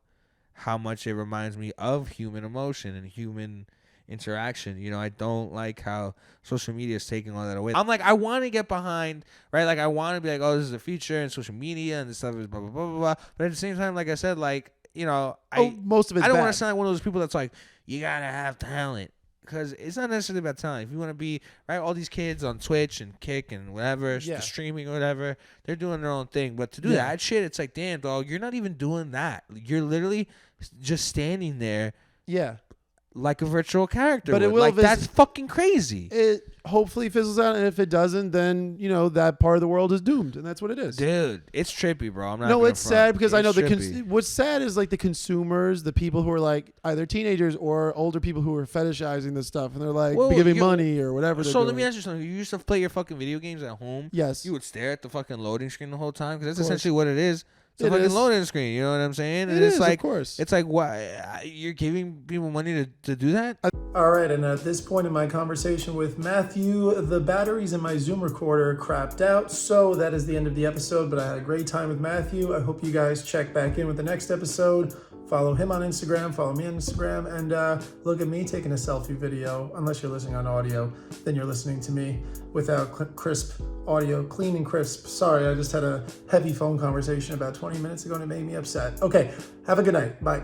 much it reminds me of human emotion and human interaction. I don't like how social media is taking all that away. I'm like, I want to get behind, right? Like, I want to be like, oh, this is the future and social media and this stuff is blah, blah, blah, blah, blah. But at the same time, like I said, like, most of it's I don't want to sound like one of those people that's like, you got to have talent. Because it's not necessarily about talent. If you want to be, right, all these kids on Twitch and Kick and whatever, streaming or whatever, they're doing their own thing. But to do that shit, it's like, damn, dog, you're not even doing that. You're literally just standing there. Yeah. Like a virtual character. But it will that's fucking crazy. It hopefully fizzles out, and if it doesn't, then that part of the world is doomed, and that's what it is. Dude, it's trippy, bro. I'm not. No, it's sad because I know what's sad is like the consumers, the people who are like either teenagers or older people who are fetishizing this stuff, and they're like giving money or whatever. So let me ask you something. You used to play your fucking video games at home. Yes. You would stare at the fucking loading screen the whole time because that's essentially what it is. It's a fucking loading screen, you know what I'm saying? And it's like, of course. It's like, why you're giving people money to do that? All right, and at this point in my conversation with Matthew, the batteries in my Zoom recorder crapped out, so that is the end of the episode, but I had a great time with Matthew. I hope you guys check back in with the next episode. Follow him on Instagram, follow me on Instagram, and look at me taking a selfie video. Unless you're listening on audio, then you're listening to me without crisp audio, clean and crisp. Sorry, I just had a heavy phone conversation about 20 minutes ago and it made me upset. Okay, have a good night. Bye.